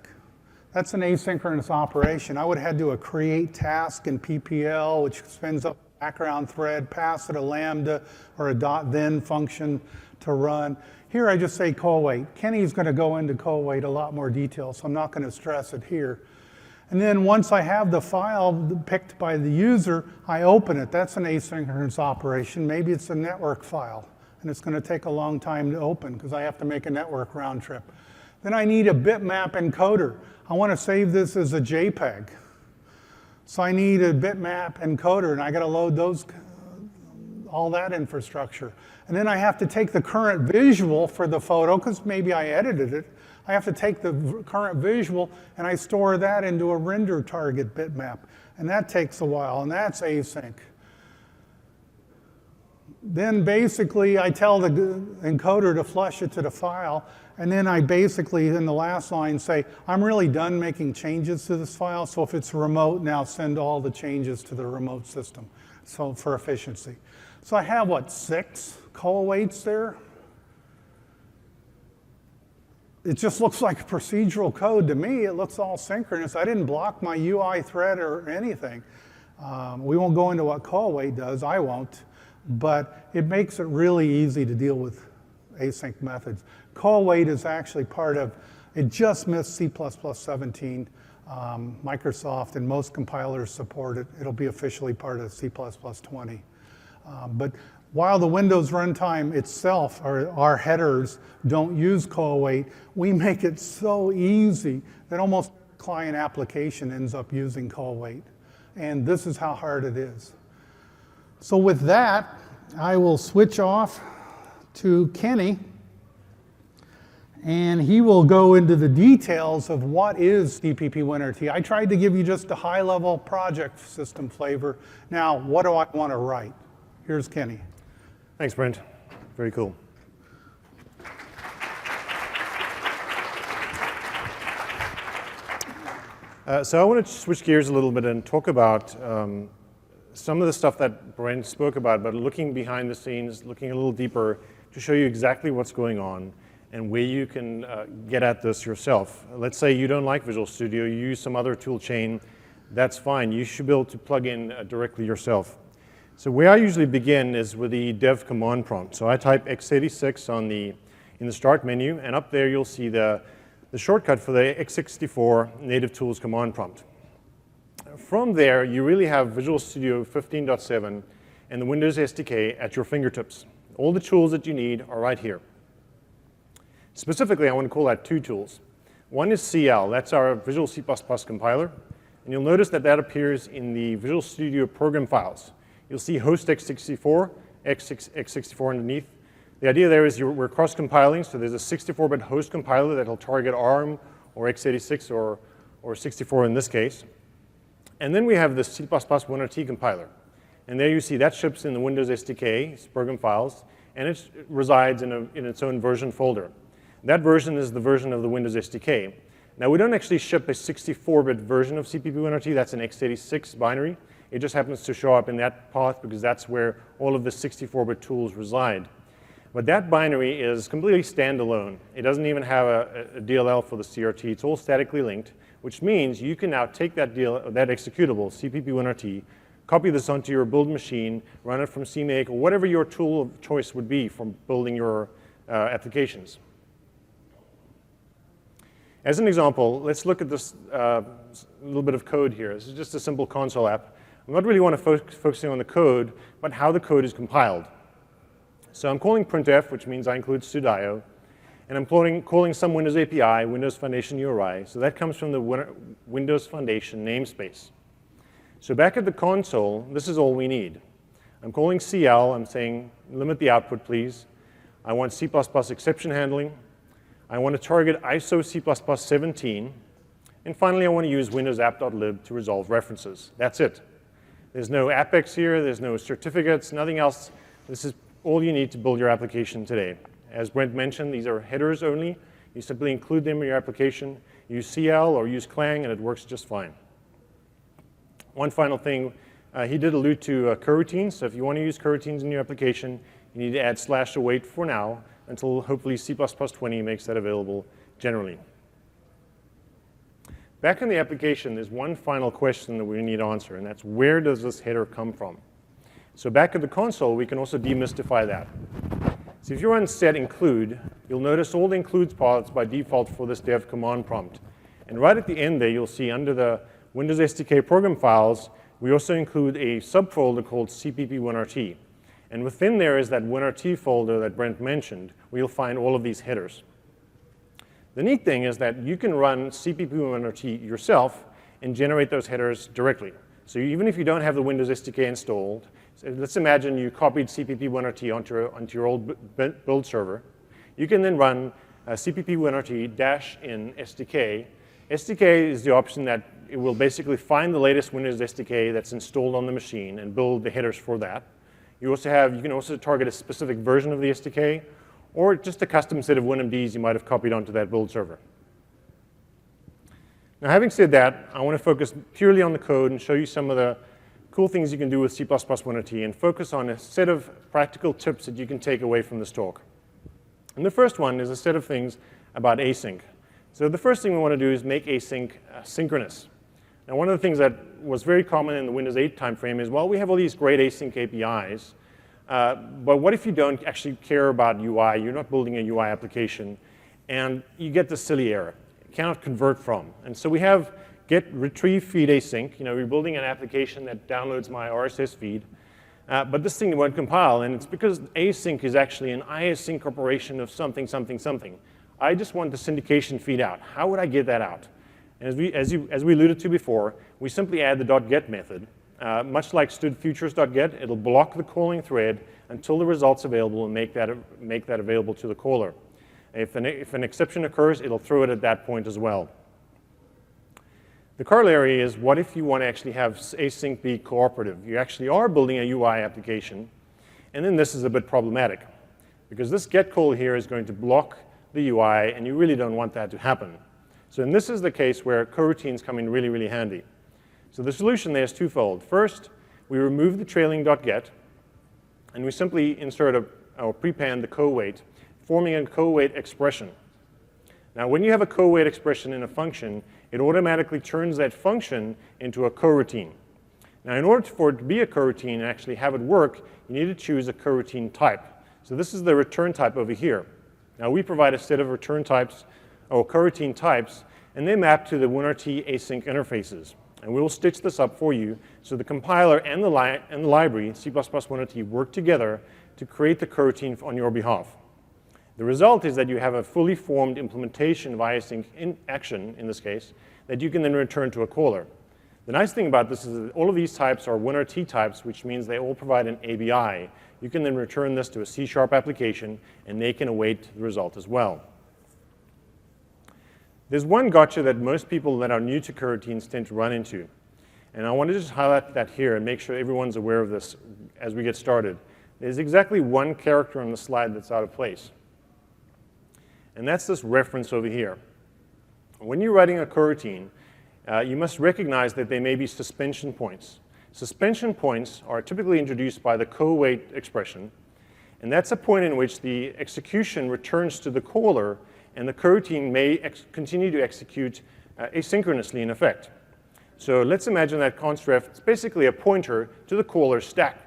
That's an asynchronous operation. I would have had to do a create task in PPL, which spins up a background thread, pass it a lambda or a .then function to run. Here I just say co-await. Kenny's going to go into co-await a lot more detail, so I'm not going to stress it here. And then once I have the file picked by the user, I open it. That's an asynchronous operation. Maybe it's a network file, and it's going to take a long time to open because I have to make a network round trip. Then I need a bitmap encoder. I want to save this as a JPEG. So I need a bitmap encoder, and I got to load all that infrastructure. And then I have to take the current visual for the photo, because maybe I edited it. I have to take the current visual, and I store that into a render target bitmap. And that takes a while, and that's async. Then basically, I tell the encoder to flush it to the file, and then I basically, in the last line, say, I'm really done making changes to this file, so if it's remote, now send all the changes to the remote system, so for efficiency. So I have, what, 6 co-awaits there? It just looks like procedural code to me. It looks all synchronous. I didn't block my UI thread or anything. We won't go into what co-await does. I won't. But it makes it really easy to deal with async methods. Co-await is actually part of, it just missed C++ 17. Microsoft and most compilers support it. It'll be officially part of C++ 20. But while the Windows Runtime itself, or our headers, don't use co-await, we make it so easy that almost every client application ends up using co-await. And this is how hard it is. So with that, I will switch off to Kenny, and he will go into the details of what is DPP WinRT. I tried to give you just a high-level project system flavor. Now, what do I want to write? Here's Kenny. Thanks, Brent. Very cool. So I want to switch gears a little bit and talk about some of the stuff that Brent spoke about, but looking behind the scenes, looking a little deeper to show you exactly what's going on and where you can get at this yourself. Let's say you don't like Visual Studio, you use some other tool chain, that's fine. You should be able to plug in directly yourself. So where I usually begin is with the dev command prompt. So I type x86 in the start menu, and up there you'll see the shortcut for the x64 native tools command prompt. From there, you really have Visual Studio 15.7 and the Windows SDK at your fingertips. All the tools that you need are right here. Specifically, I want to call out 2 tools. One is CL, that's our Visual C++ compiler, and you'll notice that that appears in the Visual Studio program files. You'll see host x64, x64 underneath. The idea there is we're cross-compiling, so there's a 64-bit host compiler that'll target ARM or x86 or 64 in this case. And then we have the C++ WinRT compiler. And there you see that ships in the Windows SDK, it's program files, and it resides in its own version folder. That version is the version of the Windows SDK. Now we don't actually ship a 64-bit version of CPP WinRT, that's an x86 binary. It just happens to show up in that path because that's where all of the 64-bit tools reside. But that binary is completely standalone. It doesn't even have a DLL for the CRT. It's all statically linked, which means you can now take that executable, CPP WinRT, copy this onto your build machine, run it from CMake, or whatever your tool of choice would be for building your applications. As an example, let's look at this little bit of code here. This is just a simple console app. I'm not really want to focusing on the code, but how the code is compiled. So I'm calling printf, which means I include sudo, and I'm calling some Windows API, Windows Foundation URI. So that comes from the Windows Foundation namespace. So back at the console, this is all we need. I'm calling CL. I'm saying limit the output, please. I want C++ exception handling. I want to target ISO C++ 17. And finally, I want to use Windows app.lib to resolve references. That's it. There's no Apex here. There's no certificates, nothing else. This is all you need to build your application today. As Brent mentioned, these are headers only. You simply include them in your application. Use CL or use Clang, and it works just fine. One final thing, he did allude to coroutines. So if you want to use coroutines in your application, you need to add /await for now until hopefully C++ 20 makes that available generally. Back in the application, there's one final question that we need to answer, and that's where does this header come from? So back at the console, we can also demystify that. So if you run set include, you'll notice all the includes paths by default for this dev command prompt. And right at the end there, you'll see under the Windows SDK program files, we also include a subfolder called CPP WinRT. And within there is that WinRT folder that Brent mentioned, where you'll find all of these headers. The neat thing is that you can run CPP WinRT yourself and generate those headers directly. So even if you don't have the Windows SDK installed, so let's imagine you copied CPP WinRT onto your old build server. You can then run CPP WinRT-in SDK. SDK is the option that it will basically find the latest Windows SDK that's installed on the machine and build the headers for that. You can also target a specific version of the SDK or just a custom set of winmds you might have copied onto that build server. Now, having said that, I want to focus purely on the code and show you some of the cool things you can do with C++ WinRT and focus on a set of practical tips that you can take away from this talk. And the first one is a set of things about async. So the first thing we want to do is make async synchronous. Now, one of the things that was very common in the Windows 8 timeframe is, well, we have all these great async APIs, but what if you don't actually care about UI, you're not building a UI application, and you get this silly error, cannot convert from. And so we have get retrieve feed async. We're building an application that downloads my RSS feed, but this thing won't compile, and it's because async is actually an IAsync operation of something, something, something. I just want the syndication feed out. How would I get that out? And as we alluded to before, we simply add the .get method. Much like std_futures.get, it'll block the calling thread until the result's available and make that available to the caller. If an exception occurs, it'll throw it at that point as well. The corollary is, what if you want to actually have async be cooperative? You actually are building a UI application, and then this is a bit problematic, because this get call here is going to block the UI, and you really don't want that to happen. So this is the case where coroutines come in really, really handy. So the solution there is twofold. First, we remove the trailing .get, and we simply insert or prepend the co-wait, forming a co-wait expression. Now, when you have a co-wait expression in a function, it automatically turns that function into a coroutine. Now, in order for it to be a coroutine and actually have it work, you need to choose a coroutine type. So this is the return type over here. Now, we provide a set of return types, or coroutine types, and they map to the WinRT async interfaces. And we will stitch this up for you so the compiler and the library, C++ WinRT, work together to create the coroutine on your behalf. The result is that you have a fully formed implementation of async in action, in this case, that you can then return to a caller. The nice thing about this is that all of these types are WinRT types, which means they all provide an ABI. You can then return this to a C# application, and they can await the result as well. There's one gotcha that most people that are new to coroutines tend to run into. And I want to just highlight that here and make sure everyone's aware of this as we get started. There's exactly one character on the slide that's out of place. And that's this reference over here. When you're writing a coroutine, you must recognize that there may be suspension points. Suspension points are typically introduced by the co-wait expression, And that's a point in which the execution returns to the caller, and the coroutine may continue to execute asynchronously in effect. So let's imagine that constref is basically a pointer to the caller stack.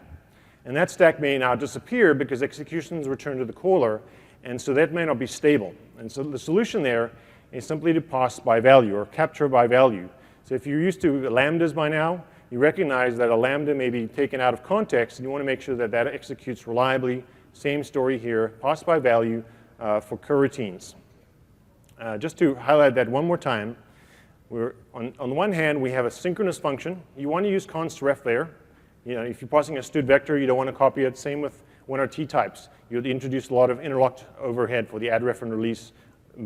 And that stack may now disappear because executions return to the caller, and so that may not be stable. And so the solution there is simply to pass by value or capture by value. So if you're used to lambdas by now, you recognize that a lambda may be taken out of context, and you want to make sure that that executes reliably. Same story here, pass by value for coroutines. Just to highlight that one more time, on the one hand, we have a synchronous function. You want to use constref there. You know, if you're passing a std vector, you don't want to copy it. Same with WinRT types. You'd introduce a lot of interlocked overhead for the add ref and release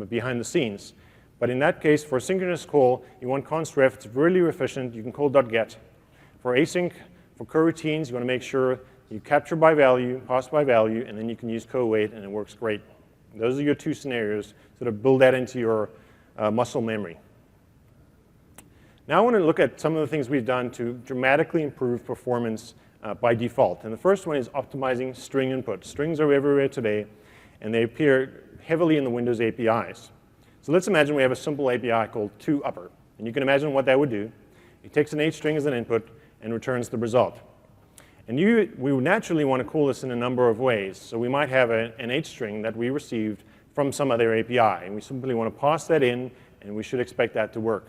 behind the scenes. But in that case, for a synchronous call, you want constref. It's really efficient. You can call .get. For async, for coroutines, you want to make sure you capture by value, pass by value, and then you can use co-wait, and it works great. Those are your two scenarios. Sort of build that into your muscle memory. Now I want to look at some of the things we've done to dramatically improve performance by default. And the first one is optimizing string input. Strings are everywhere today, and they appear heavily in the Windows APIs. So let's imagine we have a simple API called toUpper. And you can imagine what that would do. It takes an H string as an input and returns the result. And we would naturally want to call this in a number of ways. So we might have an H string that we received from some other API, and we simply want to pass that in, and we should expect that to work.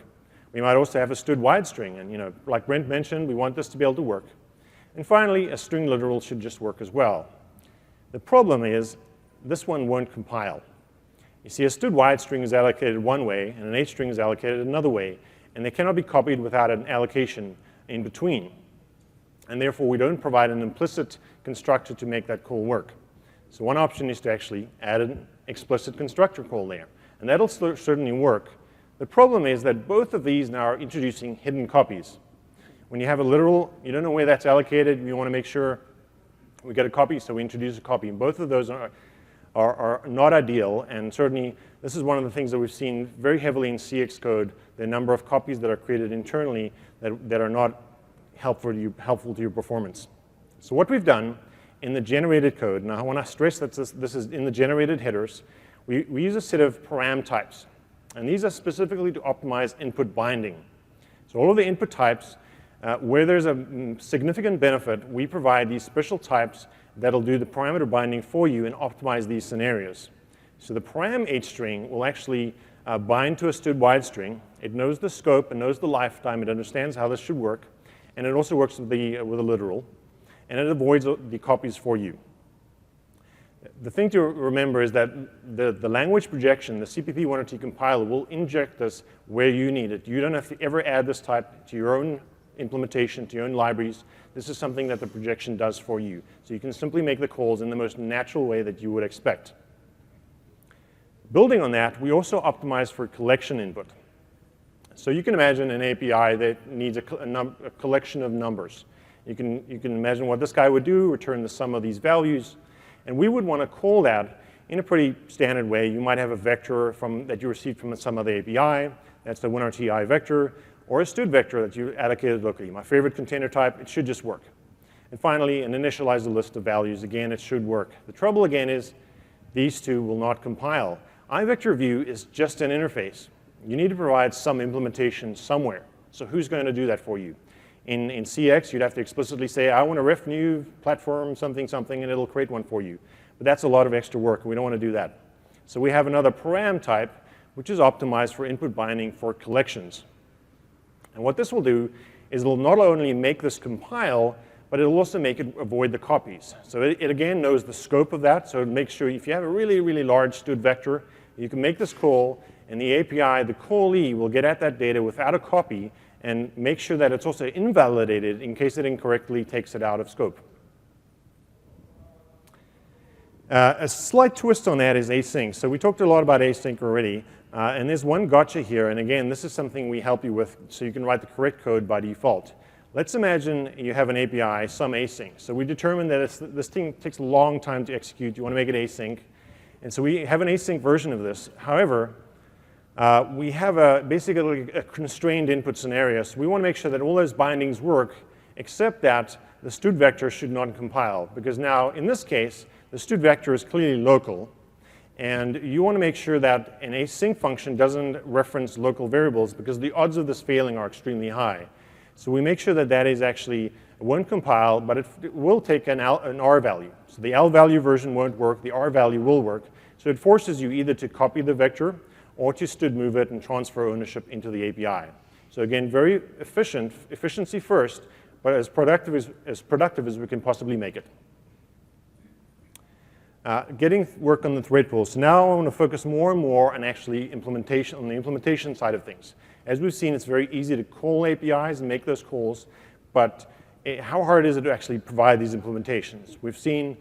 We might also have a std wide string, and like Brent mentioned, we want this to be able to work. And finally, a string literal should just work as well. The problem is this one won't compile. You see, a std wide string is allocated one way, and an H string is allocated another way, and they cannot be copied without an allocation in between. And therefore, we don't provide an implicit constructor to make that call work. So one option is to actually add an explicit constructor call there. And that'll certainly work. The problem is that both of these now are introducing hidden copies. When you have a literal, you don't know where that's allocated. You want to make sure we get a copy, so we introduce a copy. And both of those are not ideal. And certainly, this is one of the things that we've seen very heavily in CX code, the number of copies that are created internally that are not helpful to your performance. So what we've done in the generated code, now I want to stress that this is in the generated headers, we use a set of param types. And these are specifically to optimize input binding. So all of the input types, where there's a significant benefit, we provide these special types that'll do the parameter binding for you and optimize these scenarios. So the param H string will actually bind to a std wide string. It knows the scope, it knows the lifetime, it understands how this should work, and it also works with a literal, and it avoids the copies for you. The thing to remember is that the language projection, the CPP WinRT compiler, will inject this where you need it. You don't have to ever add this type to your own implementation, to your own libraries. This is something that the projection does for you. So you can simply make the calls in the most natural way that you would expect. Building on that, we also optimize for collection input. So you can imagine an API that needs a collection of numbers. You can imagine what this guy would do, return the sum of these values. And we would want to call that in a pretty standard way. You might have a vector that you received from some other API. That's the WinRT I vector, or a std vector that you allocated locally. My favorite container type, it should just work. And finally, an initialize a list of values. Again, it should work. The trouble, again, is these two will not compile. iVectorView is just an interface. You need to provide some implementation somewhere. So who's going to do that for you? In CX, you'd have to explicitly say, I want a ref new platform, something, something, and it'll create one for you. But that's a lot of extra work, and we don't want to do that. So we have another param type, which is optimized for input binding for collections. And what this will do is it'll not only make this compile, but it'll also make it avoid the copies. So it again knows the scope of that, so it makes sure if you have a really, really large std vector, you can make this call, and the API, the callee, will get at that data without a copy and make sure that it's also invalidated in case it incorrectly takes it out of scope. A slight twist on that is async. So we talked a lot about async already, and there's one gotcha here, and again, this is something we help you with so you can write the correct code by default. Let's imagine you have an API, some async. So we determined that this thing takes a long time to execute. You want to make it async. And so we have an async version of this. However, we have basically a constrained input scenario. So we want to make sure that all those bindings work, except that the std vector should not compile. Because now, in this case, the std vector is clearly local, and you want to make sure that an async function doesn't reference local variables because the odds of this failing are extremely high. So we make sure that that is actually, it won't compile, but it will take an R value. So the L value version won't work, the R value will work. So it forces you either to copy the vector or to std move it and transfer ownership into the API. So again, very efficient, efficiency first, but as productive as we can possibly make it. Getting work on the thread pool. So now I want to focus more and more on actually implementation, on the implementation side of things. As we've seen, it's very easy to call APIs and make those calls, but how hard is it to actually provide these implementations? We've seen,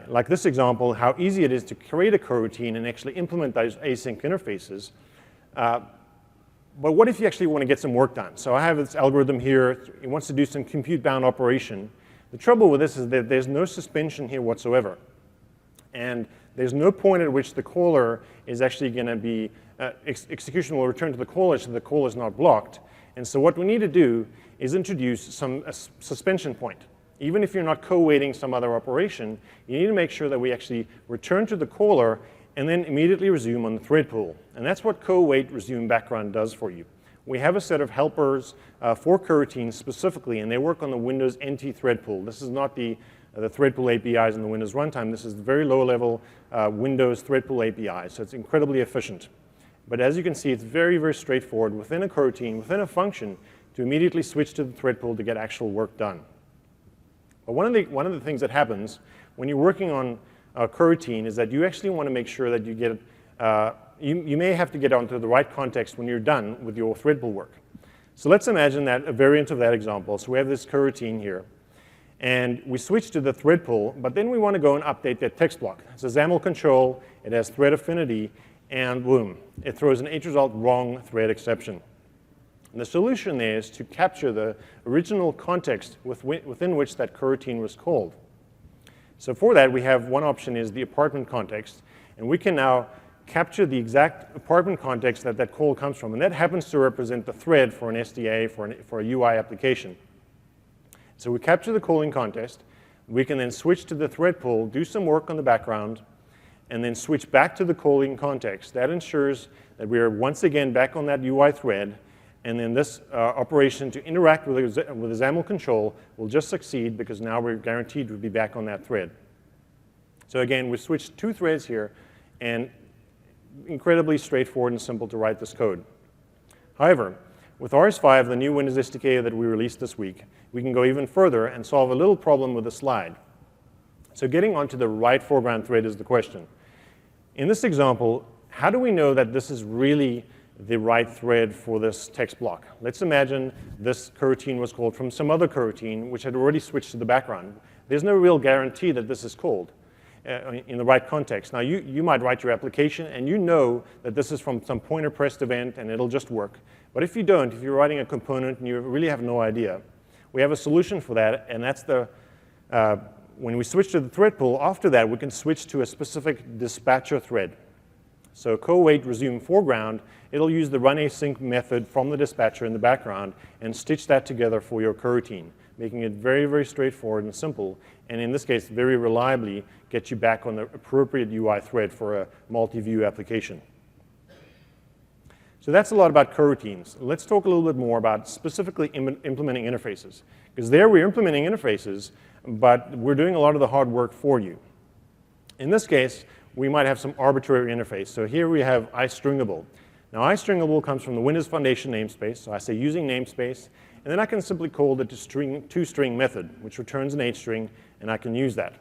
like this example, how easy it is to create a coroutine and actually implement those async interfaces. But what if you actually want to get some work done? So I have this algorithm here. It wants to do some compute-bound operation. The trouble with this is that there's no suspension here whatsoever. And there's no point at which the caller is actually going to be, execution will return to the caller so the call is not blocked. And so what we need to do is introduce a suspension point. Even if you're not co-waiting some other operation, you need to make sure that we actually return to the caller and then immediately resume on the thread pool. And that's what co-wait resume background does for you. We have a set of helpers for coroutines specifically, and they work on the Windows NT thread pool. This is not the thread pool APIs in the Windows Runtime. This is the very low-level Windows thread pool API, so it's incredibly efficient. But as you can see, it's very, very straightforward within a coroutine, within a function, to immediately switch to the thread pool to get actual work done. But one of the things that happens when you're working on a coroutine is that you actually want to make sure that you get, you may have to get onto the right context when you're done with your thread pool work. So let's imagine that a variant of that example. So we have this coroutine here. And we switch to the thread pool, but then we want to go and update that text block. It's a XAML control, it has thread affinity, and boom, it throws an h-result wrong thread exception. And the solution there is to capture the original context within which that coroutine was called. So for that, we have one option is the apartment context, and we can now capture the exact apartment context that that call comes from, and that happens to represent the thread for an SDA, for a UI application. So we capture the calling context. We can then switch to the thread pool, do some work on the background, and then switch back to the calling context. That ensures that we are once again back on that UI thread, and then this operation to interact with the XAML control will just succeed because now we're guaranteed to be back on that thread. So again, we switched two threads here, and incredibly straightforward and simple to write this code. However, with RS5, the new Windows SDK that we released this week, we can go even further and solve a little problem with a slide. So getting onto the right foreground thread is the question. In this example, how do we know that this is really the right thread for this text block? Let's imagine this coroutine was called from some other coroutine which had already switched to the background. There's no real guarantee that this is called in the right context. Now, you might write your application and you know that this is from some pointer pressed event and it'll just work. But if you don't, if you're writing a component and you really have no idea, we have a solution for that, and that's when we switch to the thread pool, after that we can switch to a specific dispatcher thread. So co-wait resume foreground, it'll use the run async method from the dispatcher in the background and stitch that together for your coroutine, making it very, very straightforward and simple, and in this case, very reliably get you back on the appropriate UI thread for a multi-view application. So that's a lot about coroutines. Let's talk a little bit more about specifically implementing interfaces. Because there we're implementing interfaces, but we're doing a lot of the hard work for you. In this case, we might have some arbitrary interface. So here we have iStringable. Now iStringable comes from the Windows Foundation namespace. So I say using namespace, and then I can simply call the toString method, which returns an H string, and I can use that.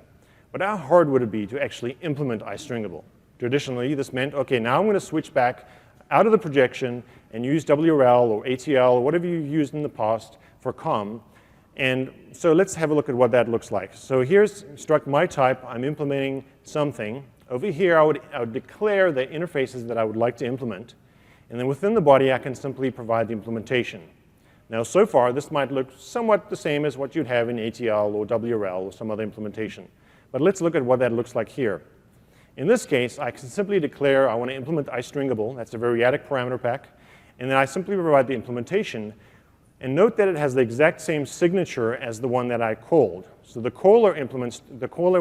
But how hard would it be to actually implement iStringable? Traditionally, this meant, okay, now I'm going to switch back out of the projection and use WRL or ATL or whatever you've used in the past for COM. And so let's have a look at what that looks like. So here's struct my type. I'm implementing something. Over here, I would declare the interfaces that I would like to implement. And then within the body, I can simply provide the implementation. Now, so far, this might look somewhat the same as what you'd have in ATL or WRL or some other implementation. But let's look at what that looks like here. In this case, I can simply declare I want to implement iStringable. That's a variadic parameter pack. And then I simply provide the implementation. And note that it has the exact same signature as the one that I called. So the caller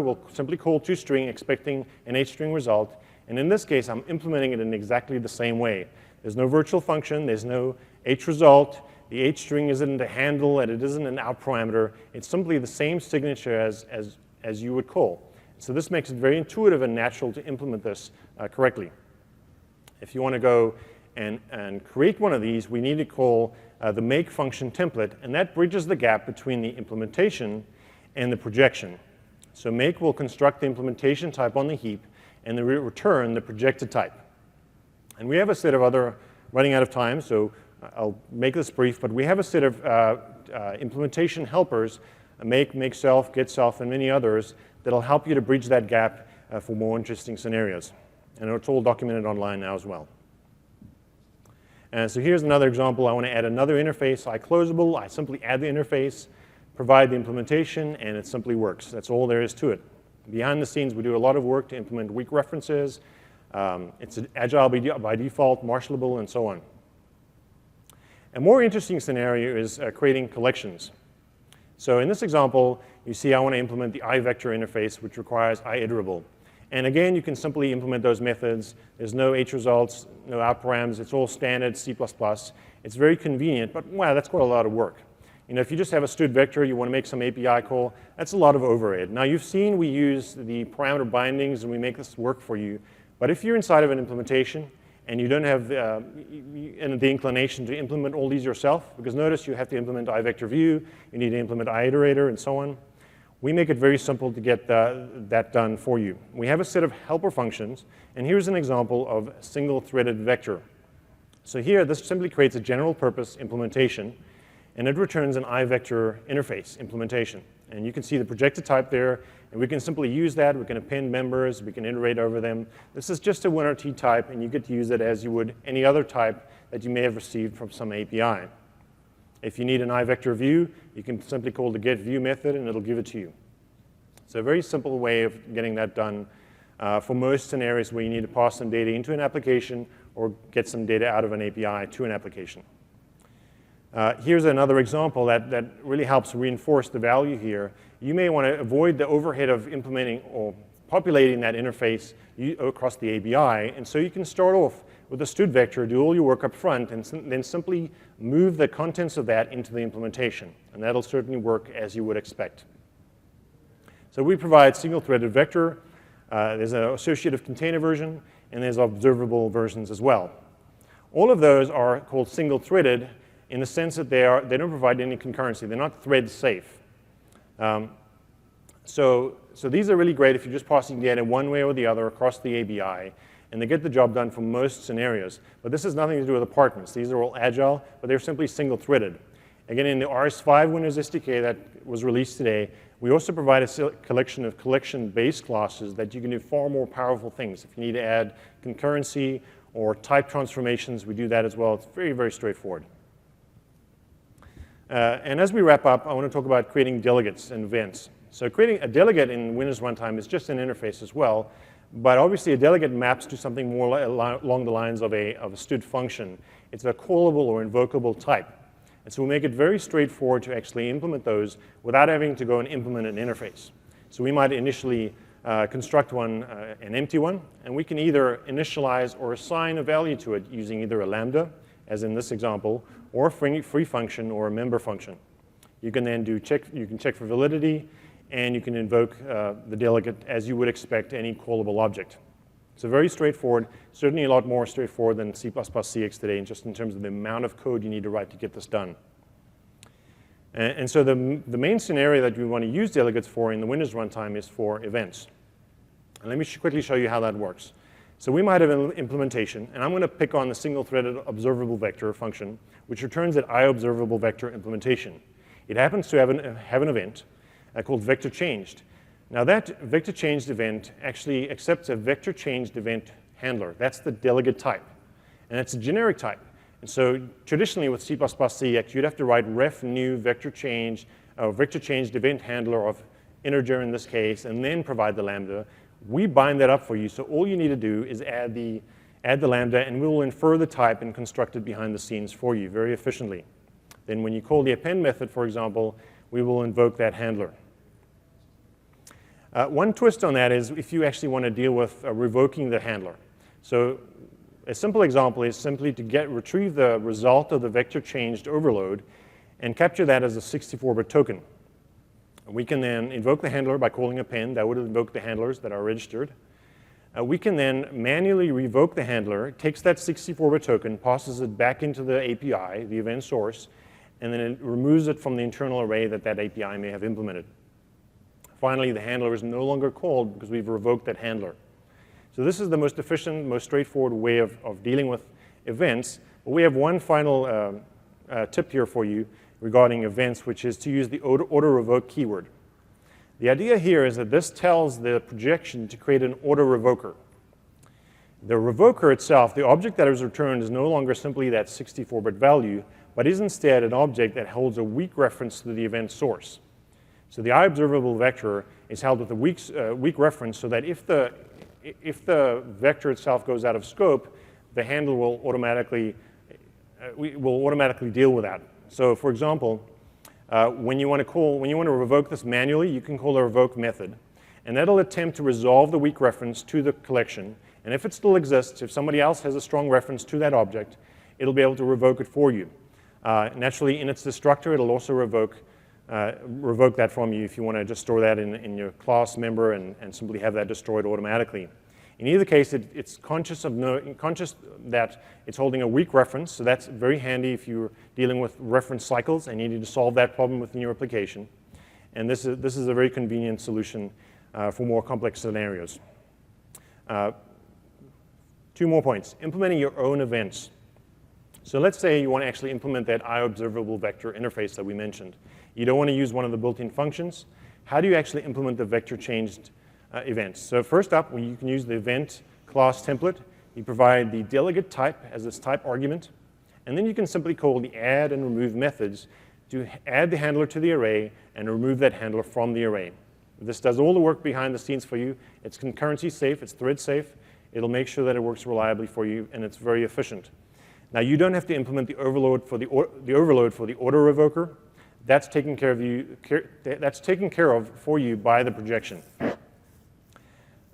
will simply call toString expecting an hstring result. And in this case, I'm implementing it in exactly the same way. There's no virtual function. There's no hresult. The hstring isn't a handle, and it isn't an out parameter. It's simply the same signature as you would call. So this makes it very intuitive and natural to implement this correctly. If you want to go and create one of these, we need to call the make function template, and that bridges the gap between the implementation and the projection. So make will construct the implementation type on the heap, and then return the projected type. And we have a set of other, running out of time, so I'll make this brief, but we have a set of implementation helpers, make self, get self, and many others that'll help you to bridge that gap for more interesting scenarios. And it's all documented online now as well. And so here's another example. I want to add another interface, iClosable. I simply add the interface, provide the implementation, and it simply works. That's all there is to it. Behind the scenes, we do a lot of work to implement weak references. It's agile by default, marshallable, and so on. A more interesting scenario is creating collections. So in this example, you see I want to implement the iVector interface, which requires iIterable. And again, you can simply implement those methods. There's no hresults, no outparams. It's all standard C++. It's very convenient, but wow, that's quite a lot of work. You know, if you just have a std vector, you want to make some API call, that's a lot of overhead. Now, you've seen we use the parameter bindings, and we make this work for you. But if you're inside of an implementation, and you don't have the inclination to implement all these yourself, because notice you have to implement iVector view, you need to implement iiterator, and so on. We make it very simple to get that done for you. We have a set of helper functions, and here's an example of single-threaded vector. So here, this simply creates a general purpose implementation, and it returns an iVector interface implementation. And you can see the projected type there, and we can simply use that. We can append members. We can iterate over them. This is just a WinRT type, and you get to use it as you would any other type that you may have received from some API. If you need an iVector view, you can simply call the getView method, and it'll give it to you. So a very simple way of getting that done for most scenarios where you need to pass some data into an application or get some data out of an API to an application. Here's another example that really helps reinforce the value here. You may want to avoid the overhead of implementing or populating that interface across the API, and so you can start off with a std vector, do all your work up front, and then simply move the contents of that into the implementation, and that'll certainly work as you would expect. So we provide single-threaded vector. There's an associative container version, and there's observable versions as well. All of those are called single-threaded in the sense that they don't provide any concurrency. They're not thread safe. So these are really great if you're just passing data one way or the other across the API, and they get the job done for most scenarios. But this has nothing to do with apartments. These are all agile, but they're simply single-threaded. Again, in the RS5 Windows SDK that was released today, we also provide a collection of collection-based classes that you can do far more powerful things. If you need to add concurrency or type transformations, we do that as well. It's very, very straightforward. And as we wrap up, I want to talk about creating delegates and events. So creating a delegate in Windows Runtime is just an interface as well, but obviously a delegate maps to something more along the lines of a std function. It's a callable or invocable type. And so we make it very straightforward to actually implement those without having to go and implement an interface. So we might initially construct an empty one, and we can either initialize or assign a value to it using either a lambda, as in this example, or a free function or a member function. You can then check for validity, and you can invoke the delegate as you would expect any callable object. So very straightforward, certainly a lot more straightforward than C++ CX today, just in terms of the amount of code you need to write to get this done. And so the main scenario that we want to use delegates for in the Windows runtime is for events. And let me quickly show you how that works. So we might have an implementation, and I'm going to pick on the single-threaded observable vector function, which returns that iObservable vector implementation. It happens to have an event called vector changed. Now that vector changed event actually accepts a vector changed event handler. That's the delegate type, and it's a generic type. And so traditionally with C++ CX, you'd have to write ref new vector changed event handler of integer in this case, and then provide the lambda. We bind that up for you, so all you need to do is add the lambda, and we will infer the type and construct it behind the scenes for you very efficiently. then when you call the append method, for example, we will invoke that handler. One twist on that is if you actually want to deal with revoking the handler. So a simple example is simply to retrieve the result of the vector changed overload and capture that as a 64-bit token. We can then invoke the handler by calling append. That would invoke the handlers that are registered. We can then manually revoke the handler. It takes that 64-bit token, passes it back into the API, the event source, and then it removes it from the internal array that API may have implemented. Finally, the handler is no longer called because we've revoked that handler. So this is the most efficient, most straightforward way of dealing with events. But we have one final tip here for you regarding events, which is to use the auto-revoke keyword. The idea here is that this tells the projection to create an auto-revoker. The revoker itself, the object that is returned, is no longer simply that 64-bit value, but is instead an object that holds a weak reference to the event source. So the IObservable vector is held with a weak reference so that if the vector itself goes out of scope, the handler will automatically deal with that. So for example, when you want to revoke this manually, you can call a revoke method. And that'll attempt to resolve the weak reference to the collection. And if it still exists, if somebody else has a strong reference to that object, it'll be able to revoke it for you. Naturally, in its destructor, it'll also revoke that from you if you want to just store that in your class member and simply have that destroyed automatically. In either case, it's conscious that it's holding a weak reference, so that's very handy if you're dealing with reference cycles and you need to solve that problem within your application. And this is a very convenient solution for more complex scenarios. 2 more points. Implementing your own events. So let's say you want to actually implement that IObservable vector interface that we mentioned. You don't want to use one of the built-in functions. How do you actually implement the vector changed events? So first up, you can use the event class template. You provide the delegate type as its type argument. And then you can simply call the add and remove methods to add the handler to the array and remove that handler from the array. This does all the work behind the scenes for you. It's concurrency safe, it's thread safe. It'll make sure that it works reliably for you, and it's very efficient. Now, you don't have to implement the overload for the auto revoker. That's taken care of for you by the projection.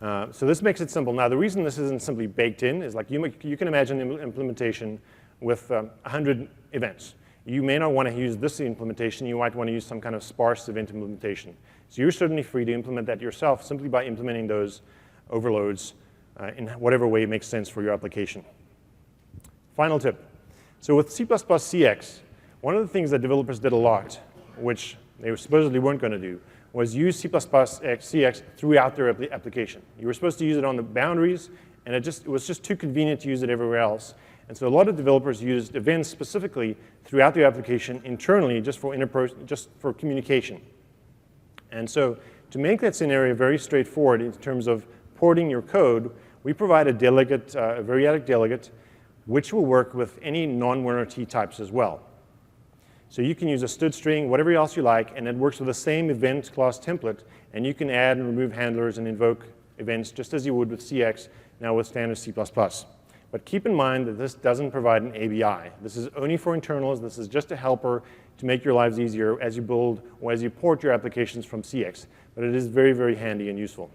So this makes it simple. Now, the reason this isn't simply baked in is like you can imagine an implementation with 100 events. You may not want to use this implementation. You might want to use some kind of sparse event implementation. So you're certainly free to implement that yourself simply by implementing those overloads in whatever way makes sense for your application. Final tip. So with C++ CX, one of the things that developers did a lot, which they supposedly weren't going to do, was use C++ CX throughout their application. You were supposed to use it on the boundaries, and it was just too convenient to use it everywhere else. And so a lot of developers used events specifically throughout their application internally just for communication. And so to make that scenario very straightforward in terms of porting your code, we provide a delegate, a variadic delegate, which will work with any non-WinRT types as well. So you can use a std string, whatever else you like, and it works with the same event class template, and you can add and remove handlers and invoke events just as you would with CX, now with standard C++. But keep in mind that this doesn't provide an ABI. This is only for internals. This is just a helper to make your lives easier as you build or as you port your applications from CX. But it is very, very handy and useful.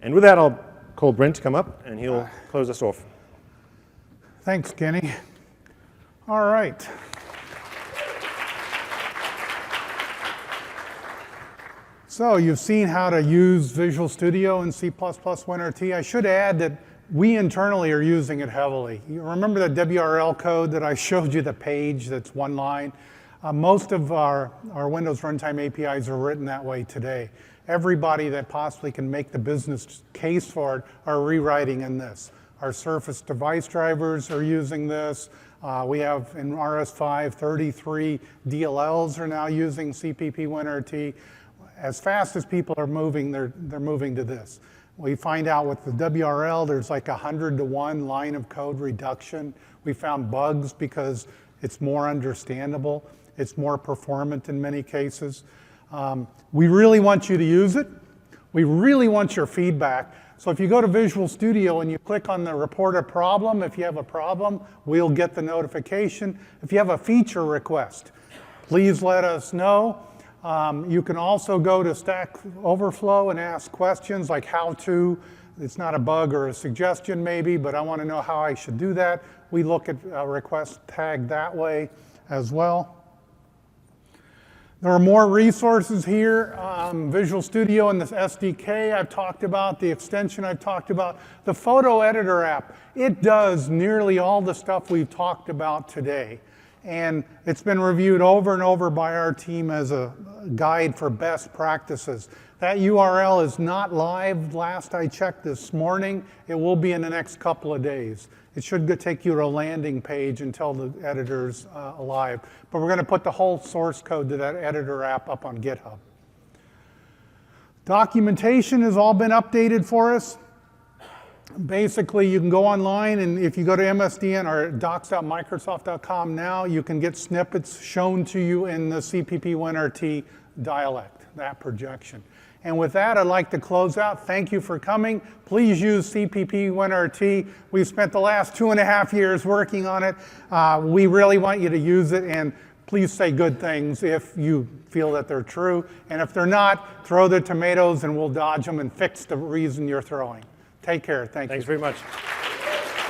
And with that, I'll call Brent to come up, and he'll close us off. Thanks, Kenny. All right. So you've seen how to use Visual Studio in C++ WinRT. I should add that we internally are using it heavily. You remember the WRL code that I showed you, the page that's one line? Most of our Windows Runtime APIs are written that way today. Everybody that possibly can make the business case for it are rewriting in this. Our Surface device drivers are using this. We have in RS5, 33 DLLs are now using CPP WinRT. As fast as people are moving, they're moving to this. We find out with the WRL, there's like 100-to-1 line of code reduction. We found bugs because it's more understandable. It's more performant in many cases. We really want you to use it. We really want your feedback. So if you go to Visual Studio and you click on the report a problem, if you have a problem, we'll get the notification. If you have a feature request, please let us know. You can also go to Stack Overflow and ask questions like how to. It's not a bug or a suggestion maybe, but I want to know how I should do that. We look at a request tag that way as well. There are more resources here. Visual Studio and the SDK I've talked about, the extension I've talked about. The photo editor app, it does nearly all the stuff we've talked about today. And it's been reviewed over and over by our team as a guide for best practices. That URL is not live last I checked this morning. It will be in the next couple of days. It should take you to a landing page until the editor's alive. But we're going to put the whole source code to that editor app up on GitHub. Documentation has all been updated for us. Basically, you can go online, and if you go to MSDN or docs.microsoft.com now, you can get snippets shown to you in the CPP WinRT dialect, that projection. And with that, I'd like to close out. Thank you for coming. Please use CPP WinRT. We've spent the last 2.5 years working on it. We really want you to use it, and please say good things if you feel that they're true. And if they're not, throw the tomatoes and we'll dodge them and fix the reason you're throwing. Take care. Thank you. Thanks very much.